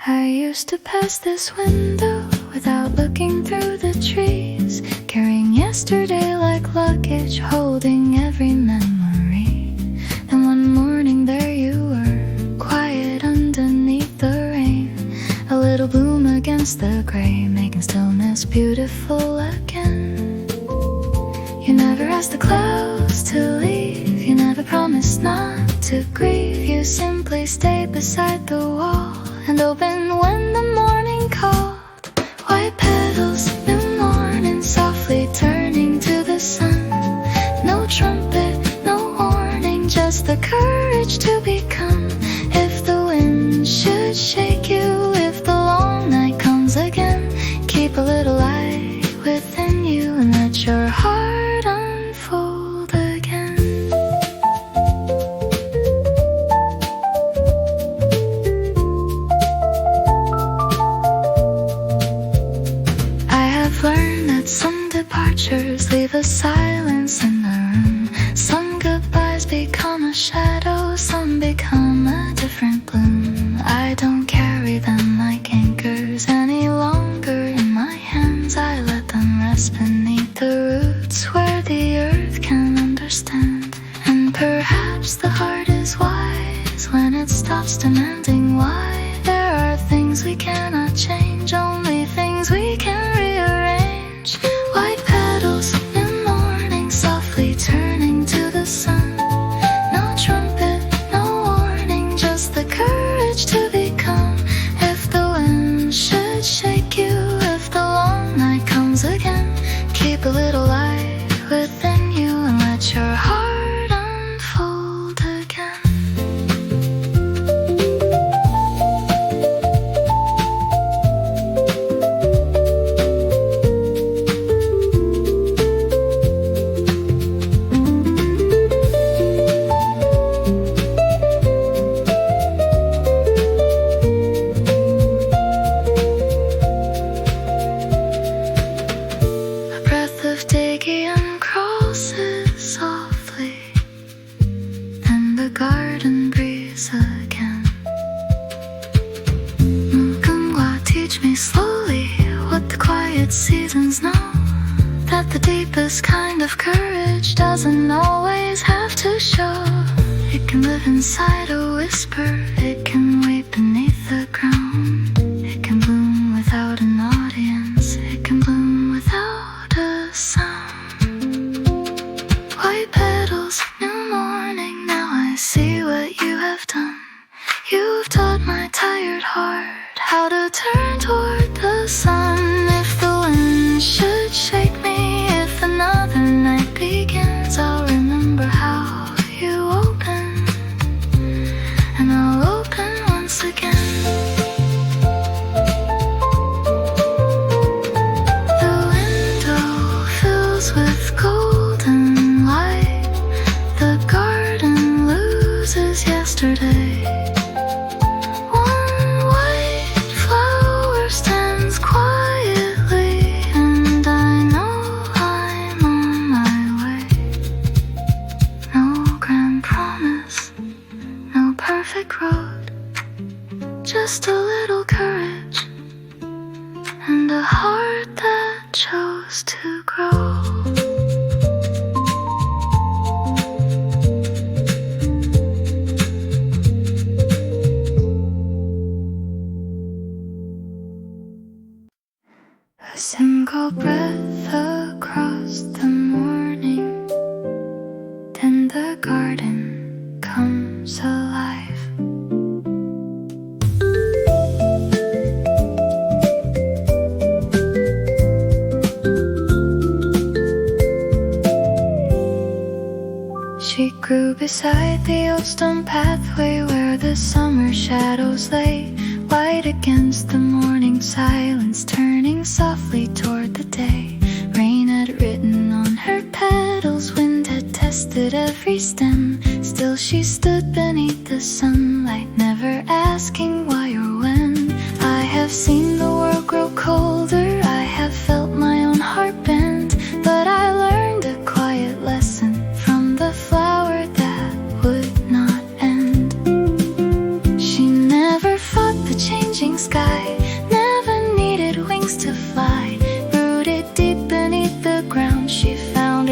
I used to pass this window without looking through the trees, carrying yesterday like luggage, holding every memory. And one morning there you were, quiet underneath the rain, a little bloom against the gray, making stillness beautiful again. You never asked the clouds to leave, you never promised not to grieve. You simply stayed beside the wall and opened when the morning called. White petals, new morning, softly turning to the sun. No trumpet, no warning, just the courage to become. If the wind should shake you, if the long night comes again, keep a little light within you and let your heart unfold again. I have learned that some departures leave a silence in the room. Some goodbyes become a shadow, some become a different bloom. I don't carry them like anchors any longer in my hands. I let them rest beneath the roots where the earth can understand. And perhaps the heart is wise when it stops demanding why. There are things we cannot change, only things we can rearrange. White petals, new morning, softly turning to the sun. No trumpet, no warning, just the courage to become. If the wind should shake you, if the long night comes again, keep a little light within you and let your heart unfold again. A breath of Dagian crosses softly, then the garden breeze again. Mugunghwa, teach me slowly what the quiet seasons know, that the deepest kind of courage doesn't always have to show. It can live inside a whisper, it can wait beneath the ground. It can bloom without an audience, it can bloom without a sound. White petals, new morning, now I see what you have done. You've taught my tired heart how to turn toward the sun. If the wind should shake me, if another night begins, I'll remember how you opened, and I'll open once again. The window fills with golden light, the garden loses yesterday. One white flower stands quietly, and I know I'm on my way. No grand promise, no perfect road, just a little courage and a heart that chose to grow. A single breath across the morning, then the garden comes alive. She grew beside the old stone pathway where the summer shadows lay, white against the morning silence, turning softly toward the day. Rain had written on her petals, wind had tested every stem. Still she stood beneath the sunlight, never asking why or when. I have seen the world grow colder, I have felt my own heart bend, but I learned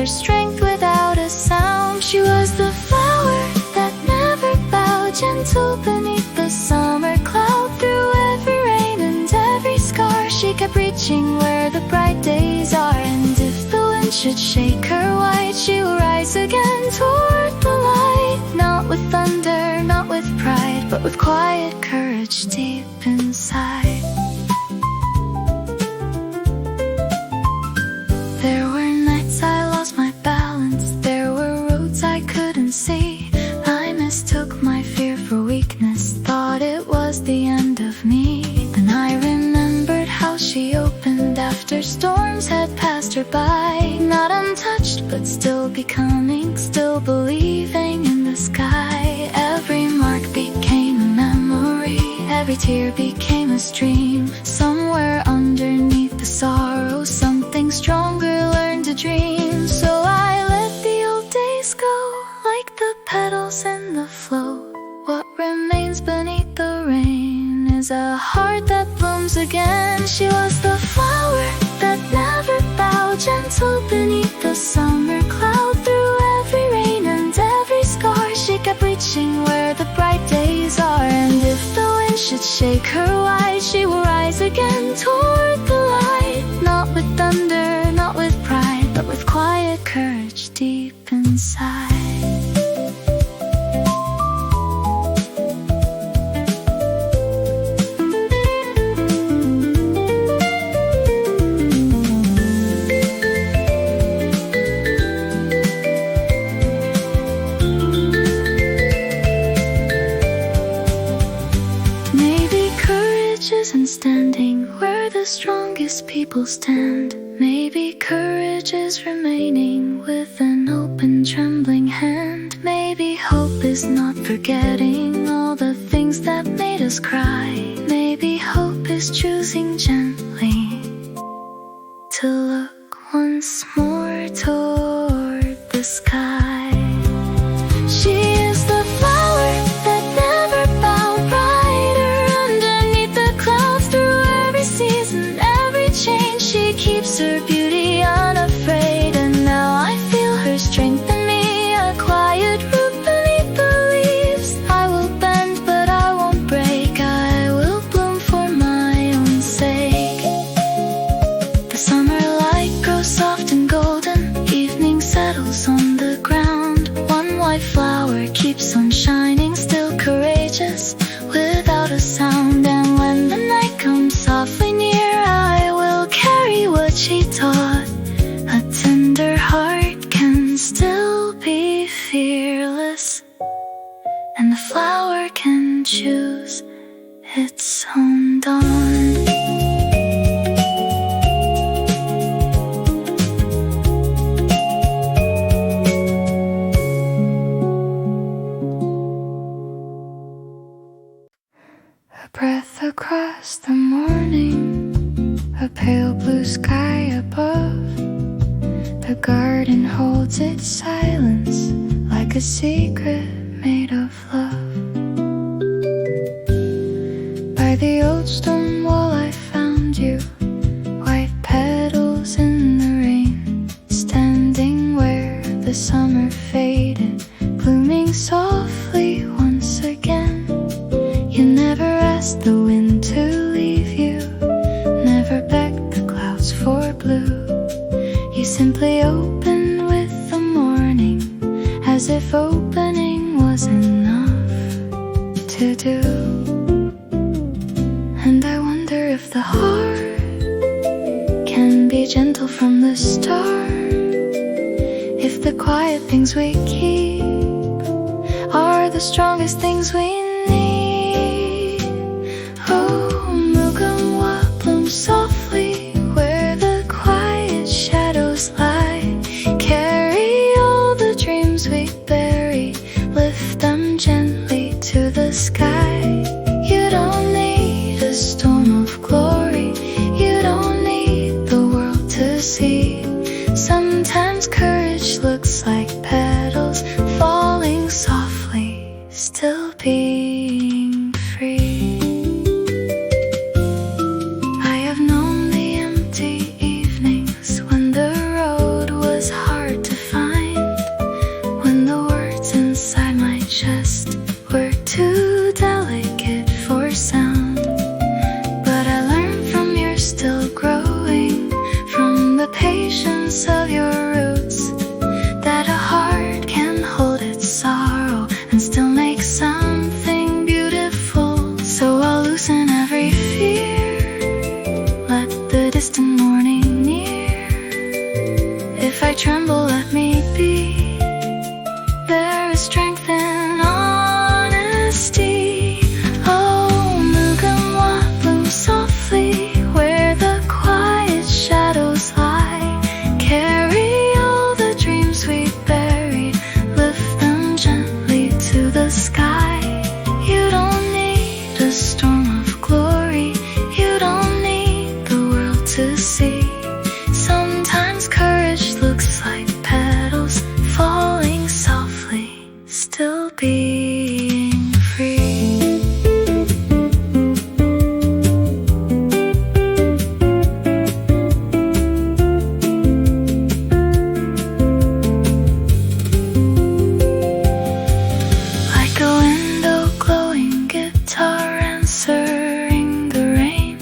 her strength without a sound. She was the flower that never bowed, gentle beneath the summer cloud. Through every rain and every scar, she kept reaching where the bright days are. And if the wind should shake her white, she will rise again toward the light. Not with thunder, not with pride, but with quiet courage deep inside. There were nights I lost my balance, there were roads I couldn't see. I mistook my fear for weakness, thought it was the end of me. Then I remembered how she opened after storms had passed her by. Not untouched, but still becoming, still believing in the sky. Every mark became a memory, every tear became a stream. Somewhere underneath the sorrow, something stronger learned to dream. So I let the old days go, like the petals in the flow. What remains beneath the rain is a heart that blooms again. She was the flower that never bowed, gentle beneath the summer cloud. Through every rain and every scar, she kept reaching where the bright days are. And if the wind should shake her white, she will rise again toward the light. Not with thunder, not with pride, but with quiet courage deep inside. Standing where the strongest people stand. Maybe courage is remaining with an open, trembling hand. Maybe hope is not forgetting all the things that made us cry. Maybe hope is choosing gently to look once more toward the sky. She is the flower that never bowed, brighter underneath the clouds. Through every season, every change, she keeps her beauty unafraid. And now I feel her strength in me, a quiet root beneath the leaves. I will bend, but I won't break. I will bloom for my own sake. The summer light grows soft and golden, evening settles on the ground. One white flower keeps on shining, still courageous, without a sound. And when the night comes softly near, I will carry what she taught. A tender heart can still be fearless, and the flower can choose its own dawn. A breath across the morning, a pale blue sky above. The garden holds its silence like a secret made of love. By the old stone wall I found you, white petals in the rain, standing where the summer faded, blooming softly once again. You never asked the wind to leave you, never begged the clouds for blue. You simply opened with the morning, as if opening was enough to do. And I wonder if the heart can be gentle from the start, if the quiet things we keep are the strongest things we need. Oh, Mugunghwa blooms softly where the quiet shadows lie. Carry all the dreams we bury, lift them gently to the sky. You don't need a storm of glory, you don't need the world to see. Sometimes courage looks like petals falling softly, still being free. I have known the empty evenings when the road was hard to If I tremble, let me be. There is strength in honesty. Oh, Mugunghwa, bloom softly where the quiet shadows lie. Carry all the dreams we buried, lift them gently to the sky. You don't need a storm of glory, you don't need the world to see. Sometimes courage looks like petals falling softly, still being free. Like a window glowing guitar answering the rain,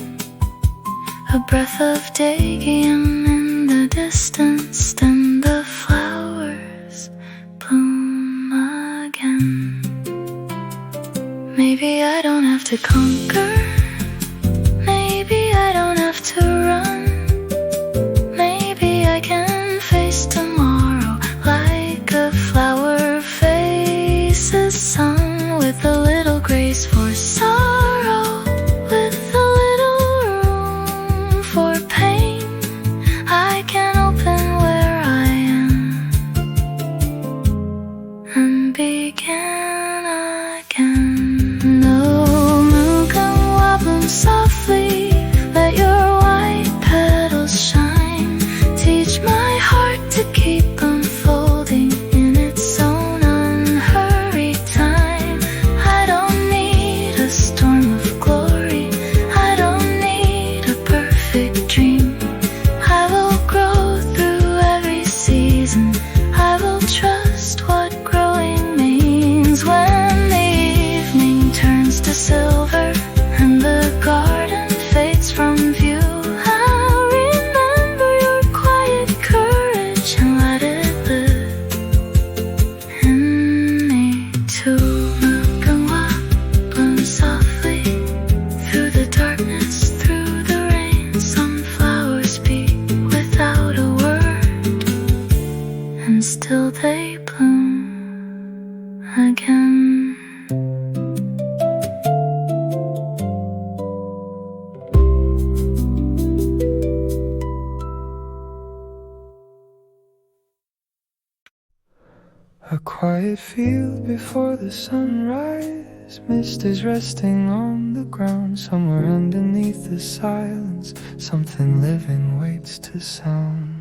a breath of 𝒎𝒂 in the distance, then the flowers bloom again. Maybe I don't have to conquer, maybe I don't have to run. Maybe I can face tomorrow like a flower faces sun, with a little grace for sorrow, with a little room for pain. I can open where I am and begin again. No, Mugunghwa, bloom softly, let your white petals shine. Teach my heart to keep unfolding in its own unhurried time. I don't need a storm of glory, I don't need a perfect dream. I will grow through every season, I will trust what growing means. When the evening turns to silver and the garden fades from view, I'll remember your quiet courage and let it live in me too. Mugunghwa, bloom softly through the darkness, through the rain. Some flowers speak without a word, and still they bloom again. A quiet field before the sunrise. Mist is resting on the ground. Somewhere underneath the silence, something living waits to sound.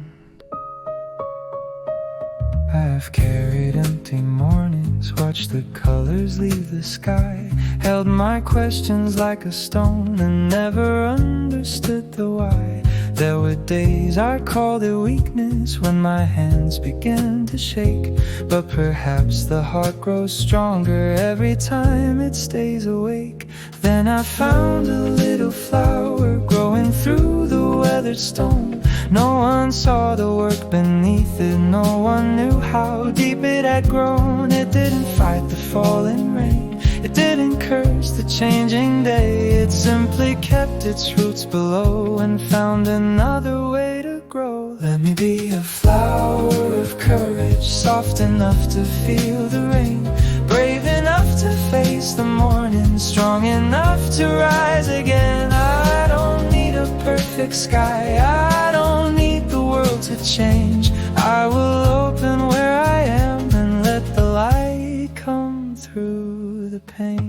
I have carried empty mornings, watched the colors leave the sky, held my questions like a stone and never understood the why. There were days I called it weakness when my hands began to shake, but perhaps the heart grows stronger every time it stays awake. Then I found a little flower growing through the weathered stone. No one saw the work beneath it, no one knew how deep it had grown. It didn't fight the falling rain, it didn't curse the changing day. It simply kept its roots below and found another way to grow. Let me be a flower of courage, soft enough to feel the rain, brave enough to face the morning, strong enough to rise again. I don't need a perfect sky, I don't need the world to change. I will open where I am and let the light come through the pain.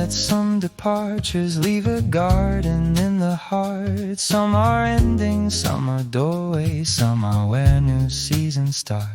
Some departures leave a garden in the heart. Some are endings, some are doorways, some are where new seasons start.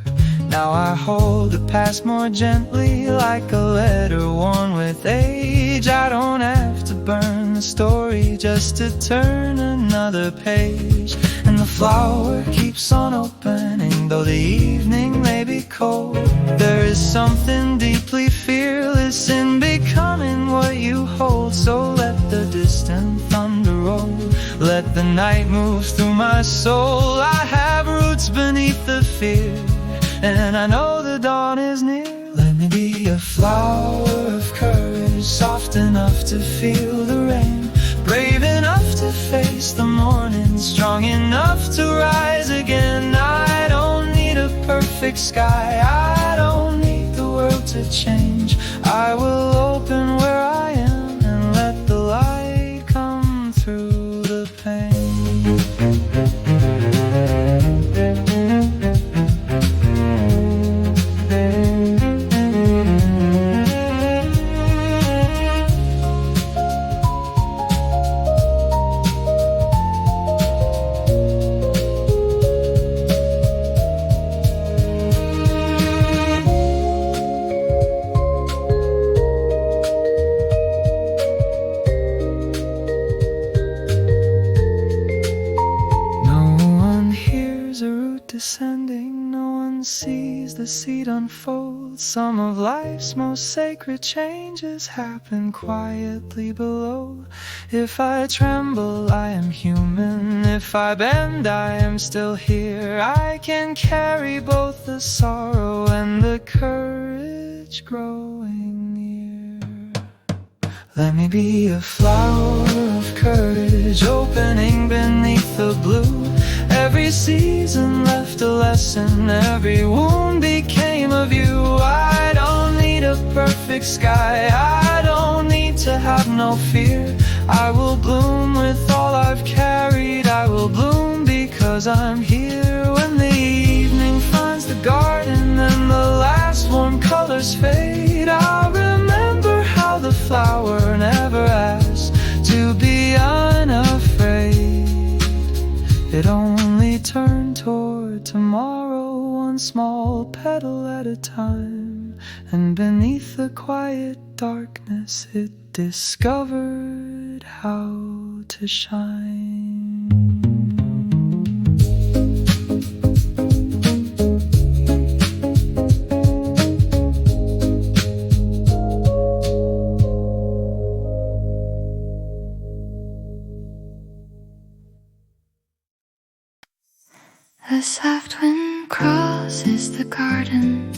Now I hold the past more gently, like a letter worn with age. I don't have to burn the story just to turn another page. And the flower keeps on opening, though the evening may be cold. There is something deeply fearless in becoming what you hold. So let the distant thunder roll, let the night move through my soul. I have roots beneath the fear, and I know the dawn is near. Let me be a flower of courage, soft enough to feel the rain, brave enough to face the morning, strong enough to rise again. I don't need a perfect sky, I don't need the world to change. I will open where I am and let the light come through the pain. Descending, no one sees the seed unfold. Some of life's most sacred changes happen quietly below. If I tremble, I am human. If I bend, I am still here. I can carry both the sorrow and the courage growing near. Let me be a flower of courage, opening beneath the blue. Every season left a lesson, every wound became a view. I don't need a perfect sky, I don't need to have no fear. I will bloom with all I've carried, I will bloom because I'm here. When the evening finds the garden and the last warm colors fade, I'll remember how the flower never asked to be unafraid. It only turned toward tomorrow, one small petal at a time, and beneath the quiet darkness it discovered how to shine. The soft wind crosses the garden,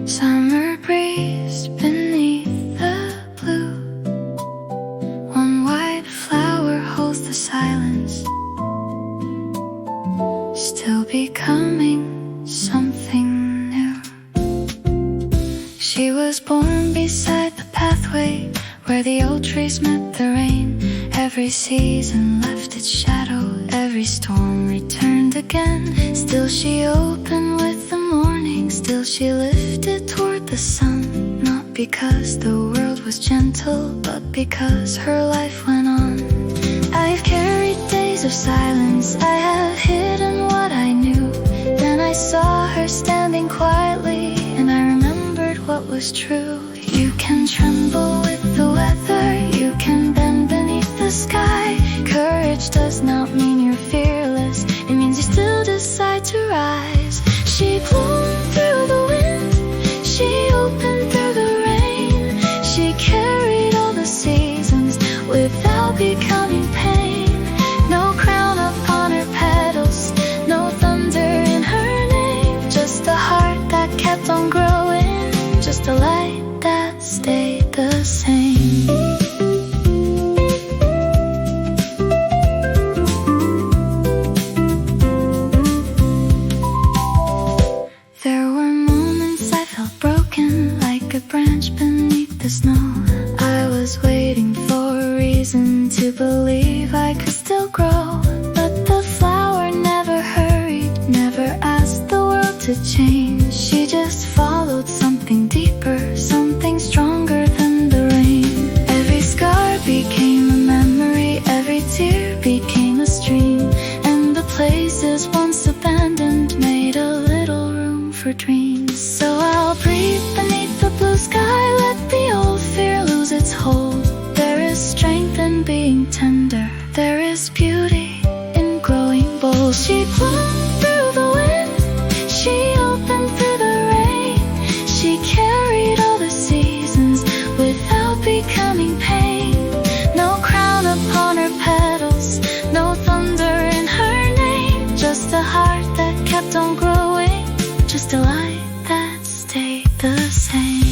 summer breeze beneath the blue. One white flower holds the silence, still becoming something new. She was born beside the pathway where the old trees met the rain. Every season left its shadow, every storm returned again. Still she opened with the morning, still she lifted toward the sun. Not because the world was gentle, but because her life went on. I've carried days of silence, I have hidden what I knew. Then I saw her standing quietly, and I remembered what was true. You can tremble with the weather, you can bend beneath the sky. Courage does not mean you're fearless, it means you still decide to rise. She bloomed through the wind, she opened through the rain. She carried all the seasons without becoming pain. No crown upon her petals, no thunder in her name. Just a heart that kept on growing, just a light that stayed the same. There were moments I felt broken, like a branch beneath the snow. I was waiting for a reason to believe I could still grow. But the flower never hurried, never asked the world to change. She just followed something deeper, something stronger than the rain. Every scar became a memory, every tear became a stream, and the places once abandoned made a little room for dreams. So I'll breathe beneath the blue sky, let the old fear lose its hold. There is strength in being tender, there is beauty in growing bold. She bloomed through the wind, she opened through the rain. She carried all the seasons without becoming pain. No crown upon her petals, no thunder in her name. Just a heart that kept on growing, light that stayed the same.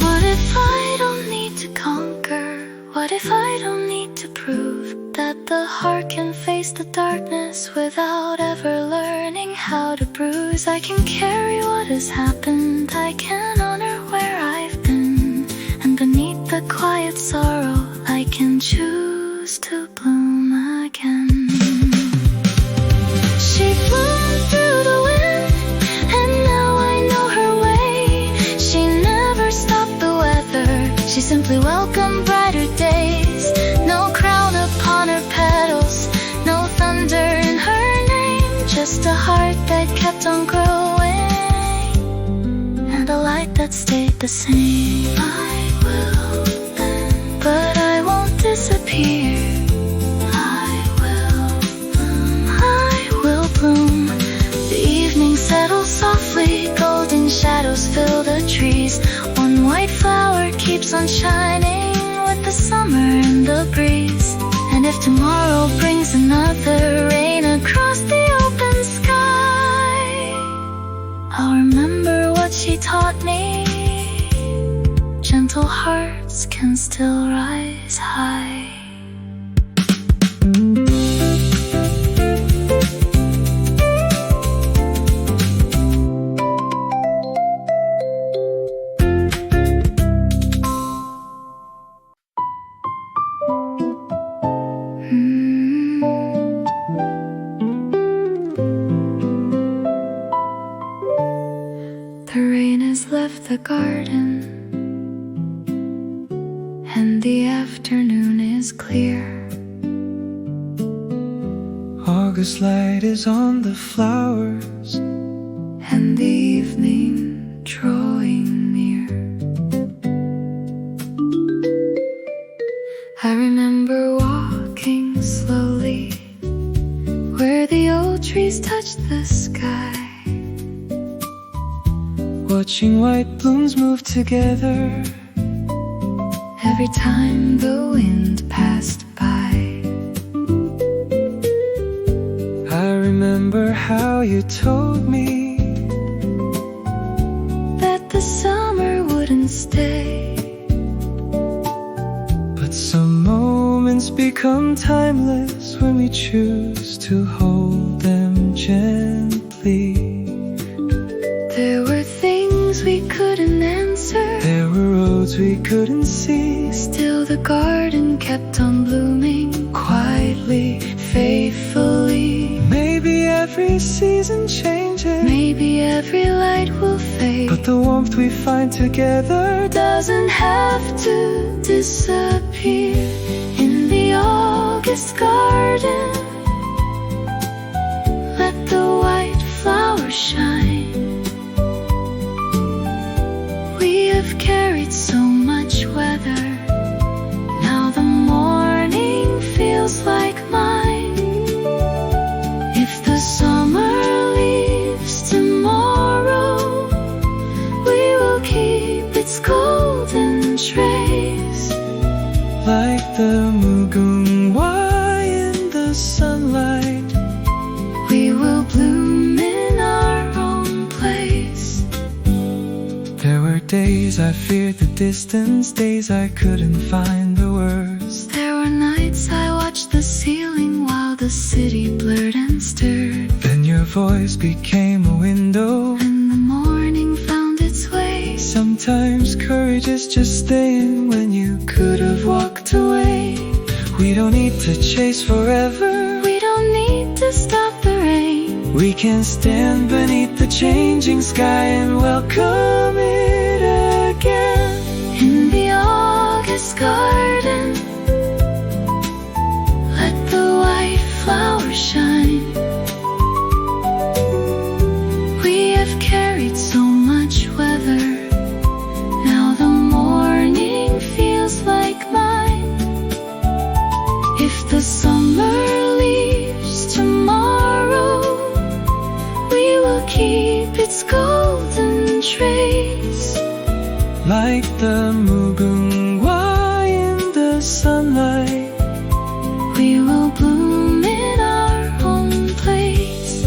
What if I don't need to conquer? What if I don't need to prove that the heart can face the darkness without ever learning how to bruise? I can carry what has happened, I can honor where I've been, and beneath the quiet sorrow I can choose to bloom again. She bloomed through the wind, and now I know her way. She never stopped the weather, she simply welcomed brighter days. No crown upon her petals, no thunder in her name, just a heart that kept on growing, and a light that stayed the same. I will bend, but I won't disappear. I will bloom. The evening settles softly, golden shadows fill the trees. One white flower keeps on shining with the summer and the breeze. And if tomorrow brings another rain across the open sky, I'll remember what she taught me. Gentle hearts can still rise high. The rain has left the garden, and the afternoon is clear. August light is on the flowers, and the evening drawing near. I remember walking slowly where the old trees touched the sky, watching white blooms move together every time the wind passed by. I remember how you told me that the summer wouldn't stay, but some moments become timeless when we choose to hold them gently. There were things we couldn't answer, There were roads we couldn't see, still the garden kept on blooming quietly, faithfully. maybe every season changes, Maybe every light will fade, but the warmth we find together doesn't have to disappear. In the August garden, let the white flowers shine. We have carried so much weather, now the morning feels like mine. If the summer leaves tomorrow, we will keep its golden trace, like the Mugunghwa in the sunlight. we will bloom in our own place. There were days I feared the distance, days I couldn't find the words. There were nights I watched the ceiling while the city blurred and stirred, Then your voice became a window. and the morning found its way. Sometimes courage is just staying when you could have walked away. We don't need to chase forever, We don't need to stop the rain. we can stand beneath the changing sky and welcome it again. In the August garden, let the white flowers shine. We have carried so much weather, now the morning feels like mine. If the summer leaves tomorrow, its golden trace. Like the Mugunghwa in the sunlight, we will bloom in our own place.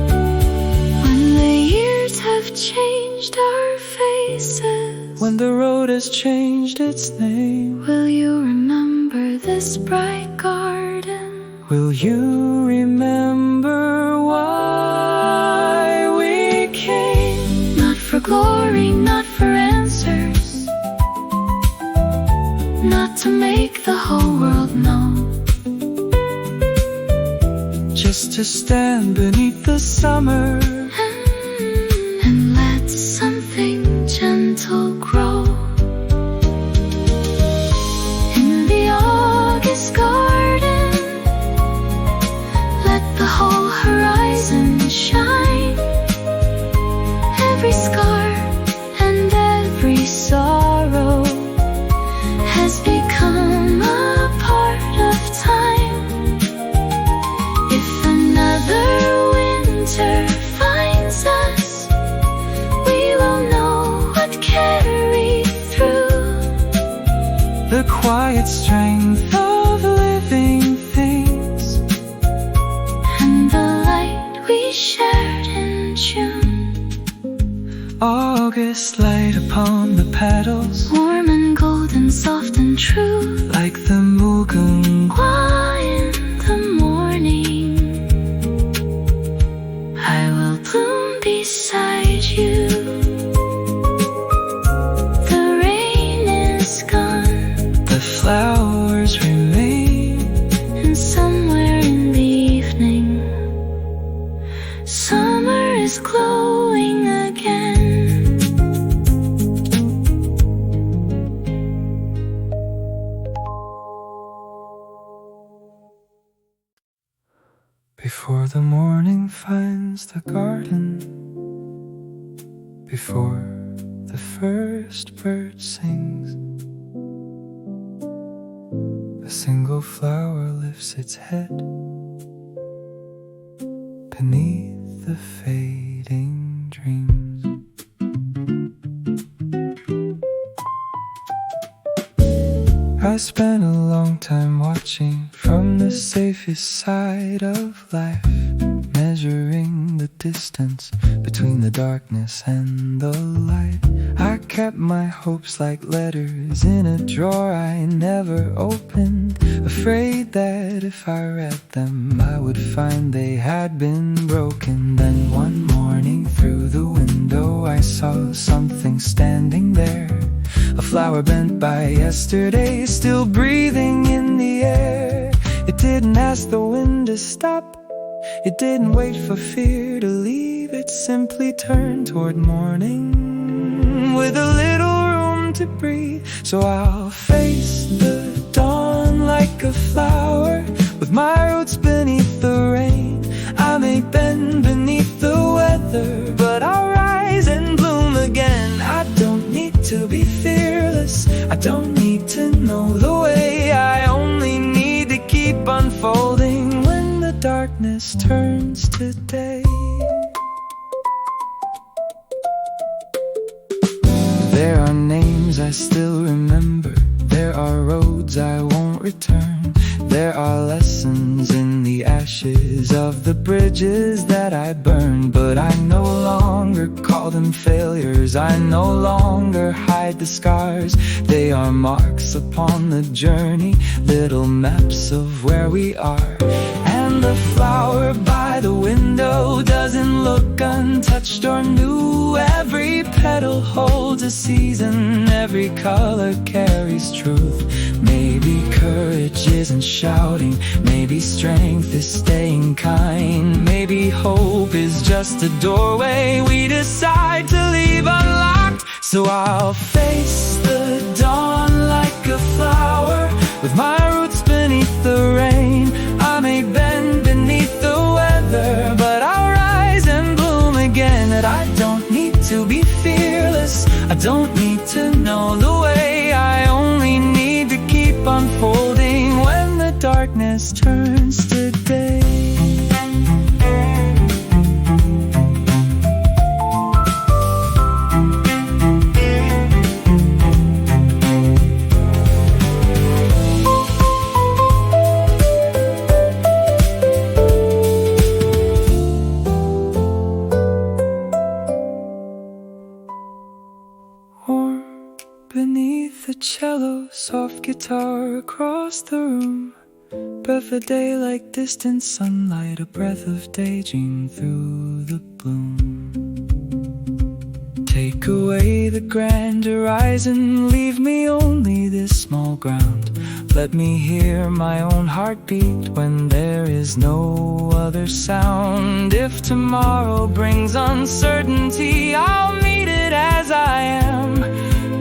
When the years have changed our faces, when the road has changed its name, will you remember this bright garden? will you remember why we came? Not for glory, not for answers, not to make the whole world know, just to stand beneath the summer and let something gentle grow. In the August garden, let the whole horizon shine. Every scar and every sorrow has become a part of time. If another winter finds us, we will know what carried through. the quiet strength of living things, And the light we shared in June. August light upon the petals, Warm and golden, soft and true. like the Mugunghwa. Gwan in the morning, I will bloom beside you. The rain is gone, The flowers remain, and somewhere in the evening, summer is glowing again. before the morning finds the garden, before the first bird sings, a single flower lifts its head beneath the fading dreams. I spent a long time watching from the safest side of life, measuring the distance between the darkness and the light. I kept my hopes like letters in a drawer I never opened, afraid that if I read them I would find they had been broken. Then one morning through the window I saw something standing there, a flower bent by yesterday, still breathing in the air. It didn't ask the wind to stop, it didn't wait for fear to leave. It simply turned toward morning with a little room to breathe. So I'll face the dawn like a flower, with my roots beneath the rain. I may bend beneath the weather, but I'll rise and bloom again. I don't need to be fearless, I don't need to know the way. I only need to keep unfolding when the darkness turns to day. There are names I still remember, there are roads I won't return, there are lessons in the ashes of the bridges that I burned. But I no longer call them failures, I no longer hide the scars. They are marks upon the journey, little maps of where we are. And the flower by the window doesn't look untouched or new. Every petal holds a season, every color carries truth. Maybe courage isn't shouting, maybe strength is staying kind, maybe hope is just a doorway we decide to leave unlocked. So I'll face the dawn like a flower, with my roots beneath the rain. I may bend beneath the weather, but I'll rise and bloom again. And I don't need to be feared, fearless. I don't need to know the way, I only need to keep unfolding when the darkness turns to day. Beneath the cello, soft guitar across the room, breath of daylight, distant sunlight, a breath of daydream through the bloom. Take away the grand horizon, leave me only this small ground. Let me hear my own heartbeat when there is no other sound. If tomorrow brings uncertainty, I'll meet it as I am.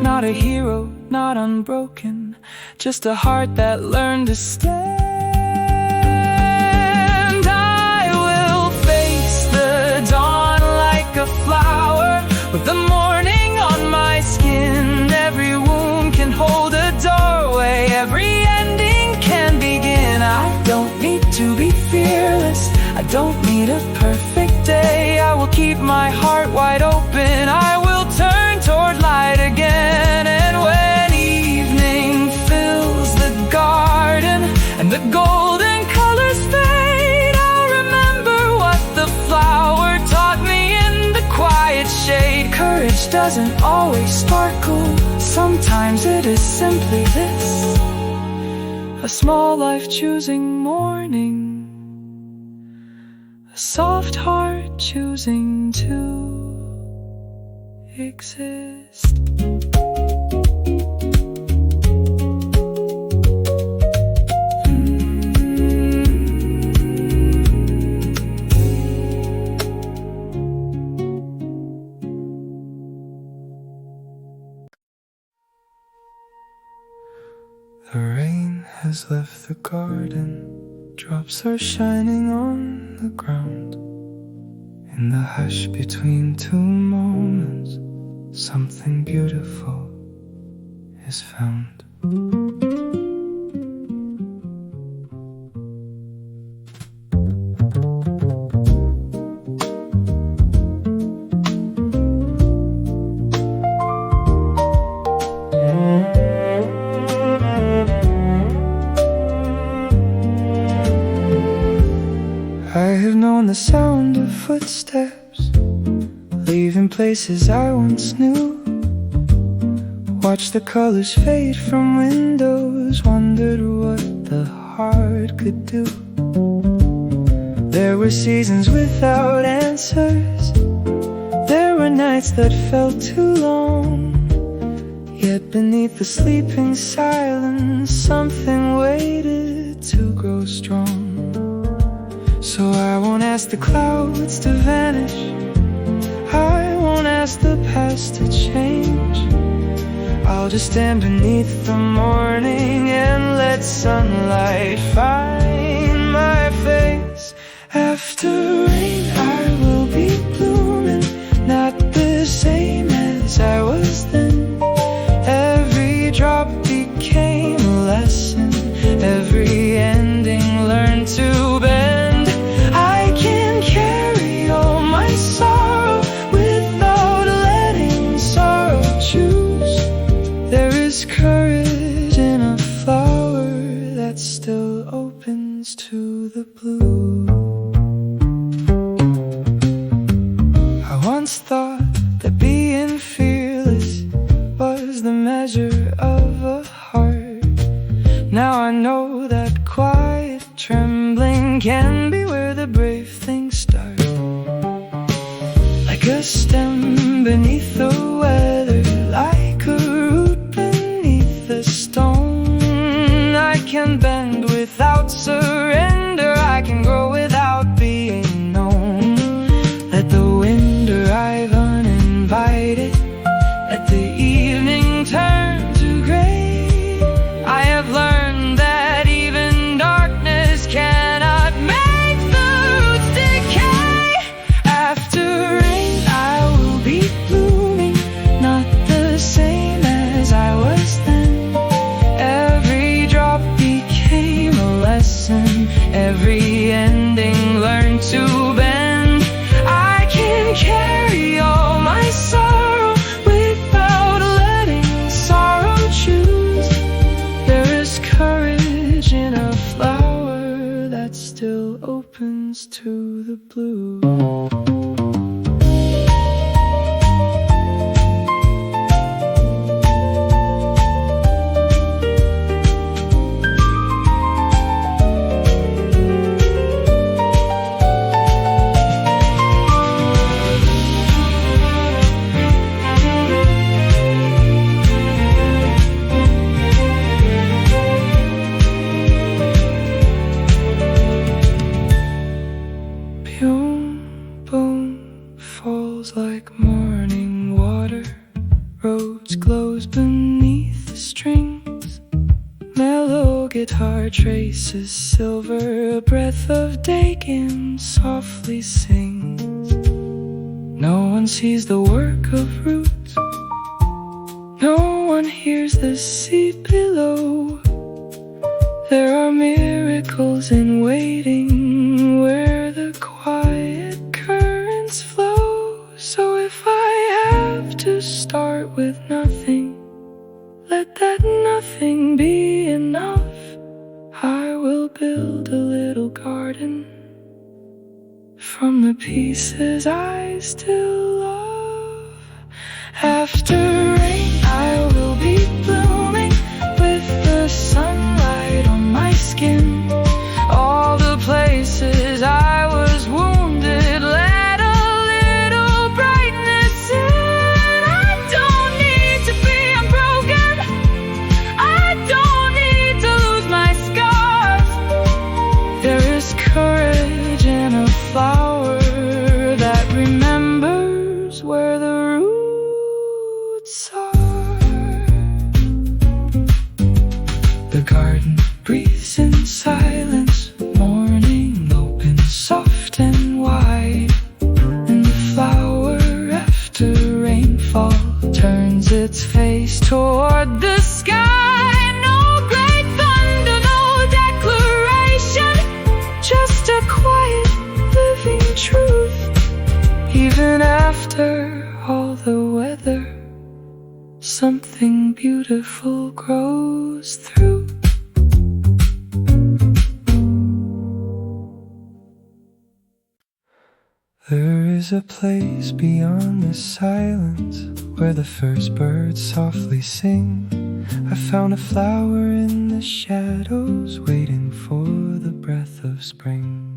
Not a hero, not unbroken, just a heart that learned to stand. I will face the dawn like a flower, with the morning on my skin. Every wound can hold a doorway, every ending can begin. I don't need to be fearless, I don't need a perfect day. I will keep my heart wide open, I will turn toward light again. And when evening fills the garden and the golden colors fade, I'll remember what the flower taught me in the quiet shade. Courage doesn't always sparkle, sometimes it is simply this: a small life choosing morning, a soft heart choosing to exist. The rain has left the garden, drops are shining on the ground. In the hush between two moments, something beautiful is found. I have known the sound of footsteps, leaving places I once knew. Watched the colors fade from windows, wondered what the heart could do. There were seasons without answers, there were nights that felt too long. Yet beneath the sleeping silence, something waited to grow strong. So I won't ask the clouds to vanish, I won't ask the past to change. I'll just stand beneath the morning and let sunlight find my face. After rain I will be blooming, not the same as I was then. Every drop became a lesson, every ending learned to bend. I can carry all my sorrow without letting sorrow choose. There is courage in a flower that still opens to the blue. blue. Falls like morning water, rose glows beneath the strings. Mellow guitar traces silver, a breath of Dagon softly sings. No one sees the work of roots, no one hears the sea below. There are miracles in waiting where the quiet currents flow. So if I have to start with nothing, let that nothing be enough. I will build a little garden from the pieces I still love. After rain I will be blooming with the sunlight on my skin. All the places I was wounded, let a little brightness in. I don't need to be unbroken, I don't need to lose my scars. There is courage in a flower that remembers where the roots are. The garden breathes in silence, morning opens soft and wide, and the flower after rainfall turns its face toward the sky. No great thunder, no declaration, just a quiet living truth. Even after all the weather, something beautiful grows through. There is a place beyond the silence where the first birds softly sing. I found a flower in the shadows waiting for the breath of spring.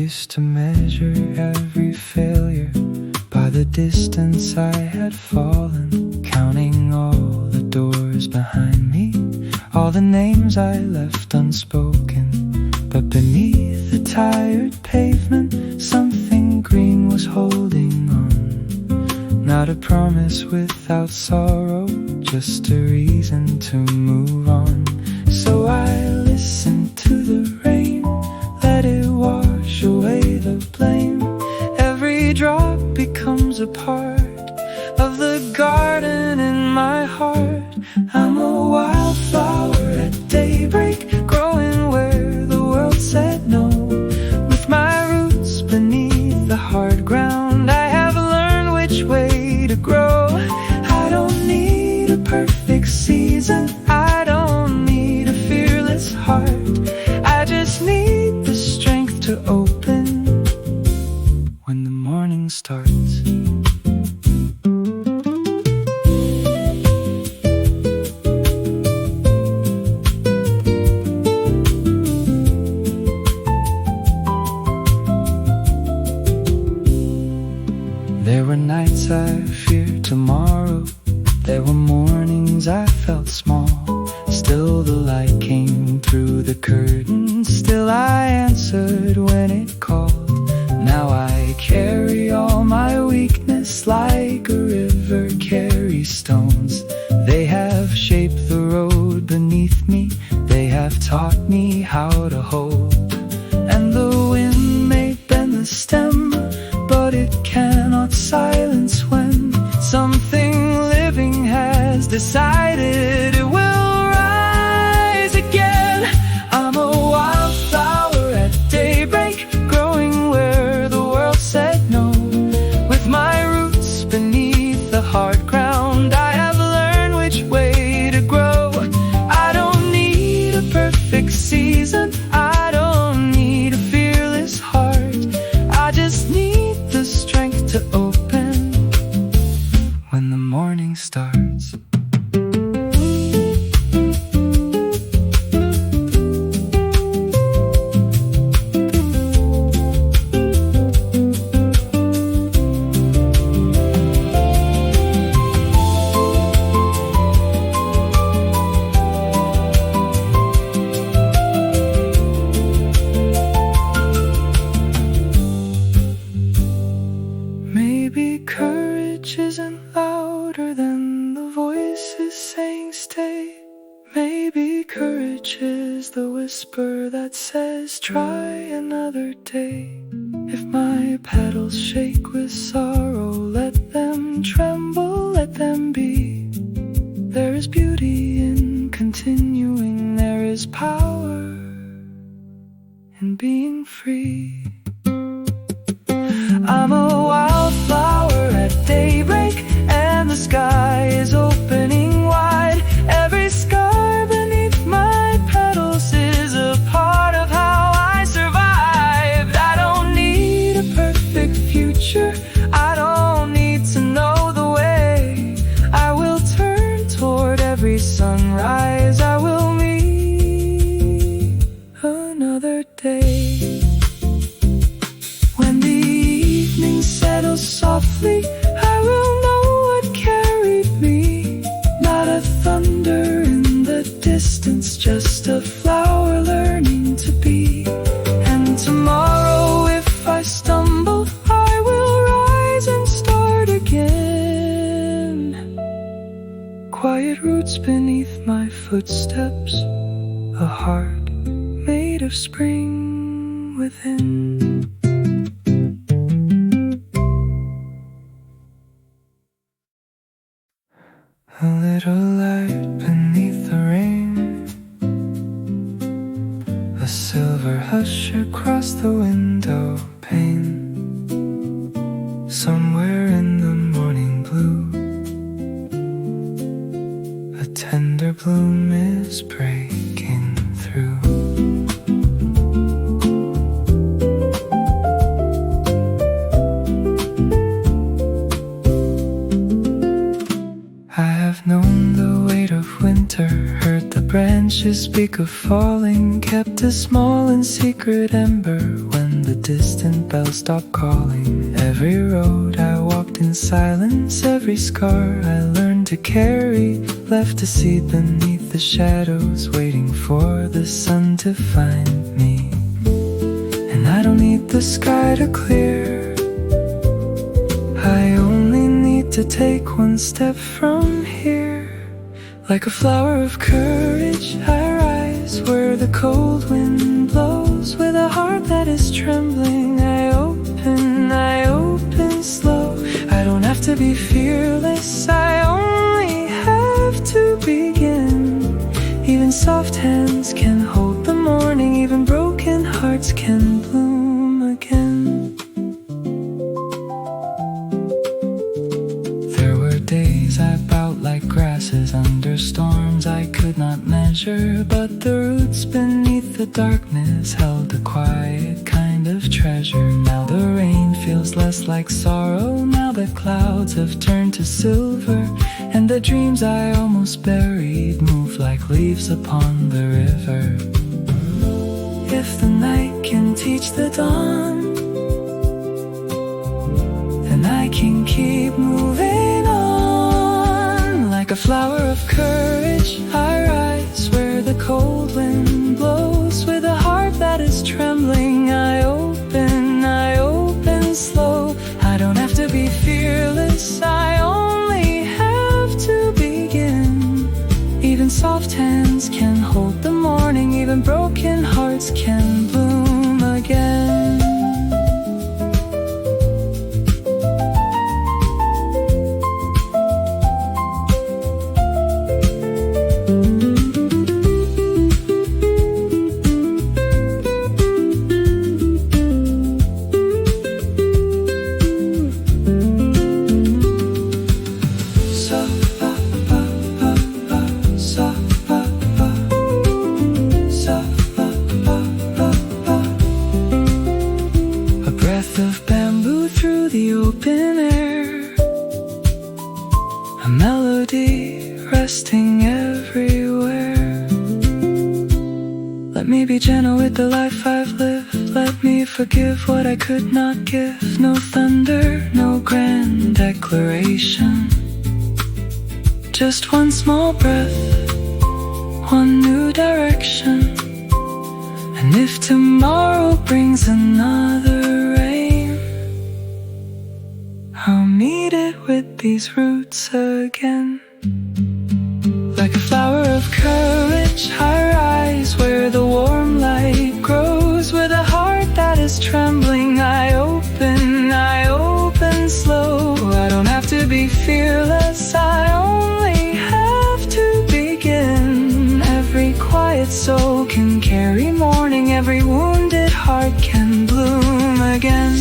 Used to measure every failure by the distance I had fallen, counting all the doors behind me, all the names I left unspoken. But beneath the tired pavement, something green was holding on. Not a promise without sorrow, just a reason to move on. So I listened to the rain, let it wash away the blame. Every drop becomes a part of the garden in my heart. I'm a wildflower at daybreak, growing where the world said no. With my roots beneath the hard ground, I have learned which way to grow. I don't need a perfect season, I don't need a fearless heart. I just need the strength to open when the morning starts. There were nights I feared tomorrow, there were mornings I felt small. Still the light came through the curtain, still I answered when it called. Now I carry all my weakness like a river carries stones. They have shaped the road beneath me, they have taught me how to hold. And the wind may bend the stem, but it cannot silence when something living has decided it will rise again. I'm a wildflower at daybreak, growing where the world said hands. Maybe courage isn't louder than the voices saying stay. Maybe courage is the whisper that says try another day. If my petals shake with sorrow, let them tremble, let them be. There is beauty in continuing, there is power in being free. I'm a wildflower at daybreak, and the sky is opening wide. Every scar beneath my petals is a part of how I survived. I don't need a perfect future, I don't need to know the way. I will turn toward every sunrise, I will meet another day. Settle softly, I will know what carried me. Not a thunder in the distance, just a flower learning to be. And tomorrow if I stumble, I will rise and start again. Quiet roots beneath my footsteps, a heart made of spring within. A little light beneath the rain, a silver hush across the window pane. Somewhere in the morning blue, a tender bloom is breaking through. Known the weight of winter, heard the branches speak of falling, kept a small and secret ember when the distant bells stopped calling. Every road I walked in silence, every scar I learned to carry, left a seed beneath the shadows, waiting for the sun to find me. And I don't need the sky to clear, I only need to take one step from here. Like a flower of courage, I rise where the cold wind blows. With a heart that is trembling, I open slow. I don't have to be fearless, I only have to begin. Even soft hands can hold the morning, even broken hearts can bloom again. Days I bowed like grasses under storms I could not measure, but the roots beneath the darkness held a quiet kind of treasure. Now the rain feels less like sorrow, now the clouds have turned to silver, and the dreams I almost buried move like leaves upon the river. If the night can teach the dawn, then I can keep moving on. Like a flower of courage, I rise where the cold wind blows. With a heart that is trembling, I open slow. I don't have to be fearless, I only have to begin. Even soft hands can hold the morning, even broken hearts can bloom again. resting everywhere. Let me be gentle with the life I've lived. Let me forgive what I could not give. No thunder, no grand declaration. Just one small breath, one new direction. And if tomorrow brings another rain, I'll meet it with these roots again. Like a flower of courage, I rise where the warm light grows. With a heart that is trembling, I open slow. I don't have to be fearless, I only have to begin. Every quiet soul can carry morning, every wounded heart can bloom again.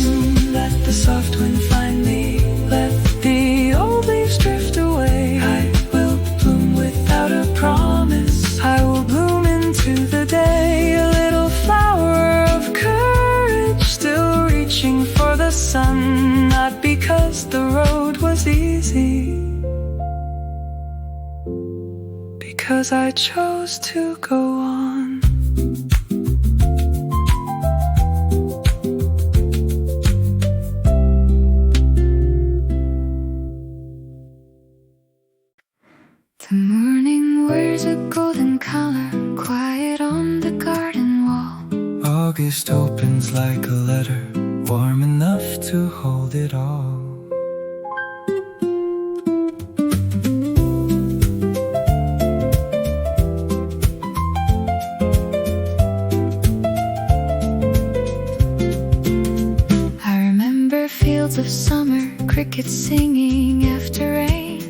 Let the soft wind find me, let the old leaves drift away. I will bloom without a promise, I will bloom into the day. A little flower of courage, still reaching for the sun. Not because the road was easy, because I chose to go on. The morning wears a golden color, quiet on the garden wall. August opens like a letter, warm enough to hold it all. I remember fields of summer, crickets singing after rain.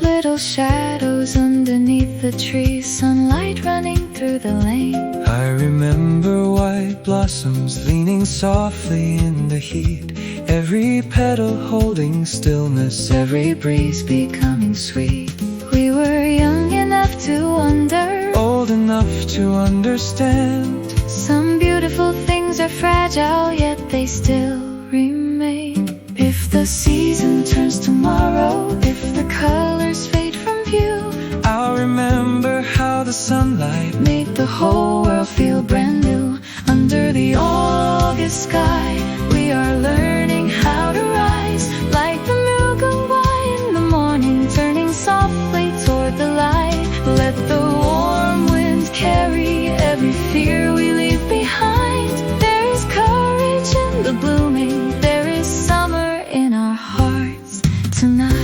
Little shadows underneath the trees, sunlight running through the lane. I remember white blossoms leaning softly in the heat. Every petal holding stillness, every breeze becoming sweet. We were young enough to wonder, old enough to understand. Some beautiful things are fragile, yet they still remain. If the season turns tomorrow, if the colors fade from view, I'll remember how the sunlight made the whole world feel brand new. Under the August sky, we are learning how to rise. Like the Mugunghwa in the morning, turning softly toward the light. Let the warm wind carry every fear we leave behind. There is courage in the blooming, there is summer in our hearts tonight.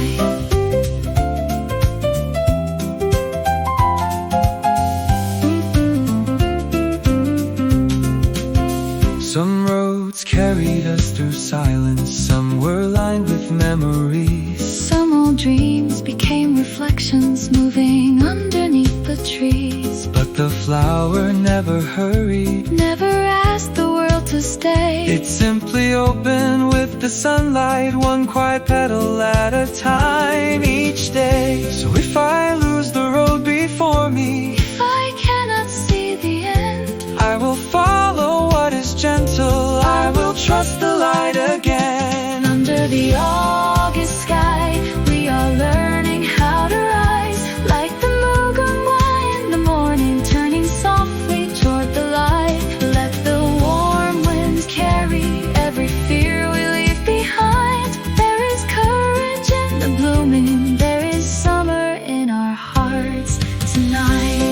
Some roads carried us through silence, some were lined with memories. Some old dreams became reflections, moving underneath the trees. But the flower never hurried, never asked the world to stay. It simply opened with the sunlight, one quiet petal at a time each day. So if I lose the road before me, if I cannot see the end, I will follow what is gentle, I will trust the light again. Under the August sky, we are learning how to rise. Like the Mugunghwa in the morning, turning softly toward the light. Let the warm winds carry every fear we leave behind. There is courage in the blooming, there is summer in our hearts tonight.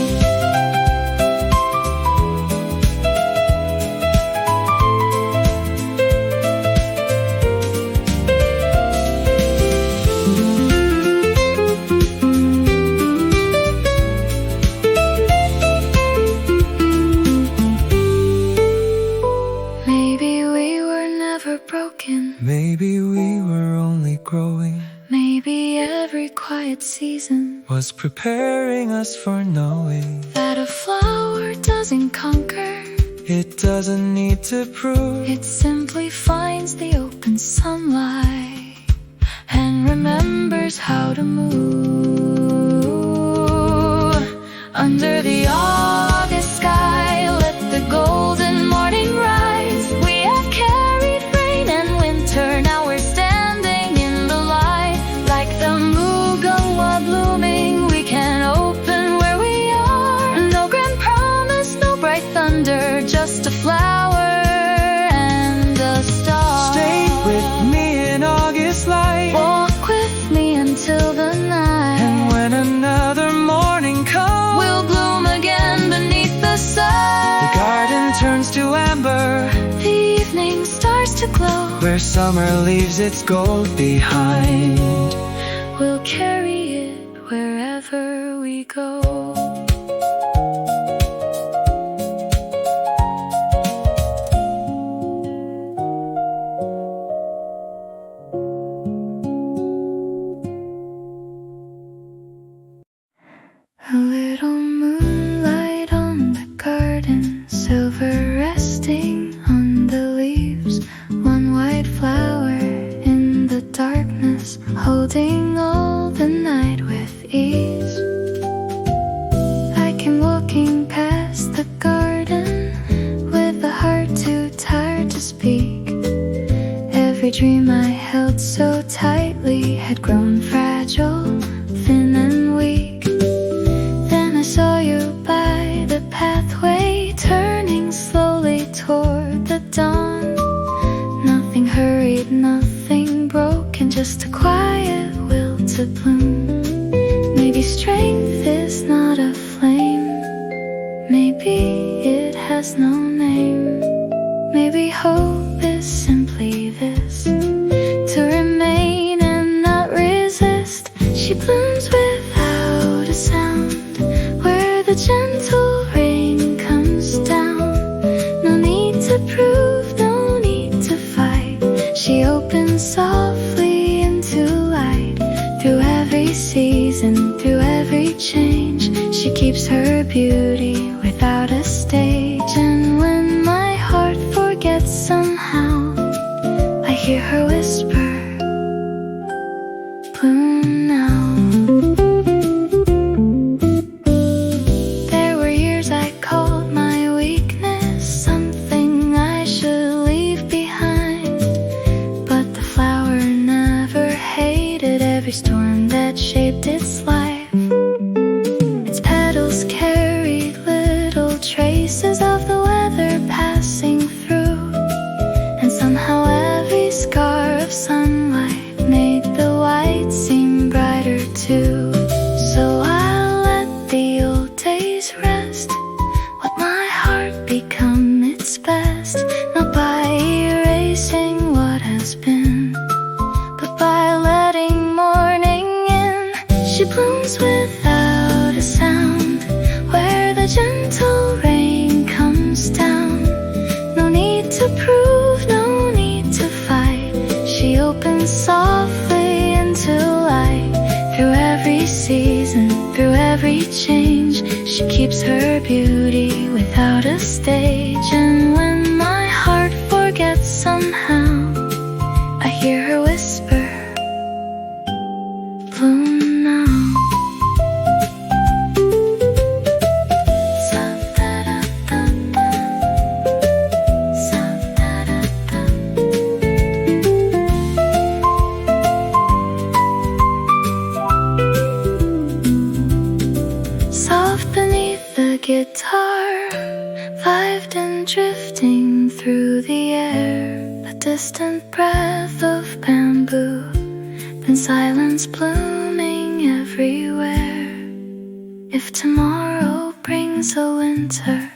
Maybe we were only growing. Maybe every quiet season was preparing us for knowing that a flower doesn't conquer, it doesn't need to prove, it simply finds the open sunlight and remembers how to move. Under the August sky, let the golden morning rise. We have carried rain and winter, now we're standing in the light. Like the Mugunghwa blooming, where summer leaves its gold behind. We'll carry it wherever we go. A little moonlight on the garden, silver resting on the leaves. One white flower in the darkness, holding all the night with ease. I came walking past the garden with a heart too tired to speak. Every dream I held so tightly had grown fragile, thin and weak. Then I saw you by the pathway, turning slowly toward the dawn. Nothing hurried, nothing broken, just a quiet will to bloom. Maybe strength is not a flame, maybe it has no name. Maybe hope is simply this, to remain and not resist. She blooms without a sound, where the gentle rain comes down. No need to prove, no need to fight. She opens softly into light. Through every season, through every change, she keeps her beauty without a stage. And when my heart forgets somehow, I hear her whisper, bloom now. There were years I called my weakness, something I should leave behind. But the flower never hated every storm that shaped its life. Its petals carried little traces of the weather passing through, and somehow every scar of sunlight made the white seem brighter too. So I'll let the old days rest, let my heart become its best. Not by erasing what has been, but by letting morning in. She blooms without a sound, where the gentle rain comes down. No need to prove, no need to fight. She opens softly into light. Through every season, through every change, she keeps her beauty without a stage. And when my heart forgets somehow, I hear her whisper, bloom now. Soft beneath the guitar, vibed and drifting through the air, a distant breath of bamboo, then silence blooming everywhere. If tomorrow brings a winter,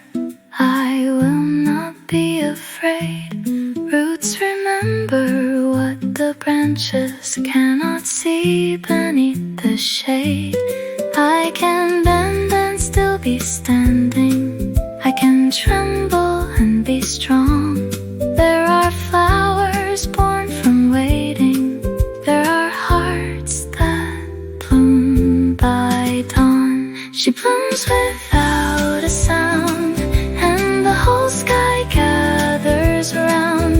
I will not be afraid. Roots remember what the branches cannot see beneath the shade. I can bend and still be standing. I can tremble and be strong. There are flowers born from waiting. There are hearts that bloom by dawn. She blooms without a sound, and the whole sky gathers around.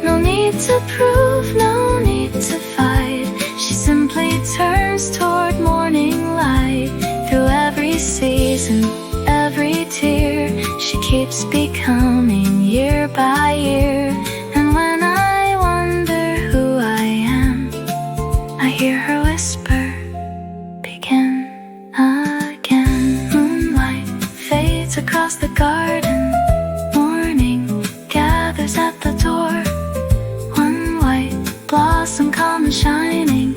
No need to prove, no need to fight. She simply turns toward morning light. Through every season, every tear, she keeps becoming year by year. And when I wonder who I am, I hear her whisper, begin again. Moonlight fades across the garden. Morning gathers at the door. One white blossom calm and shining.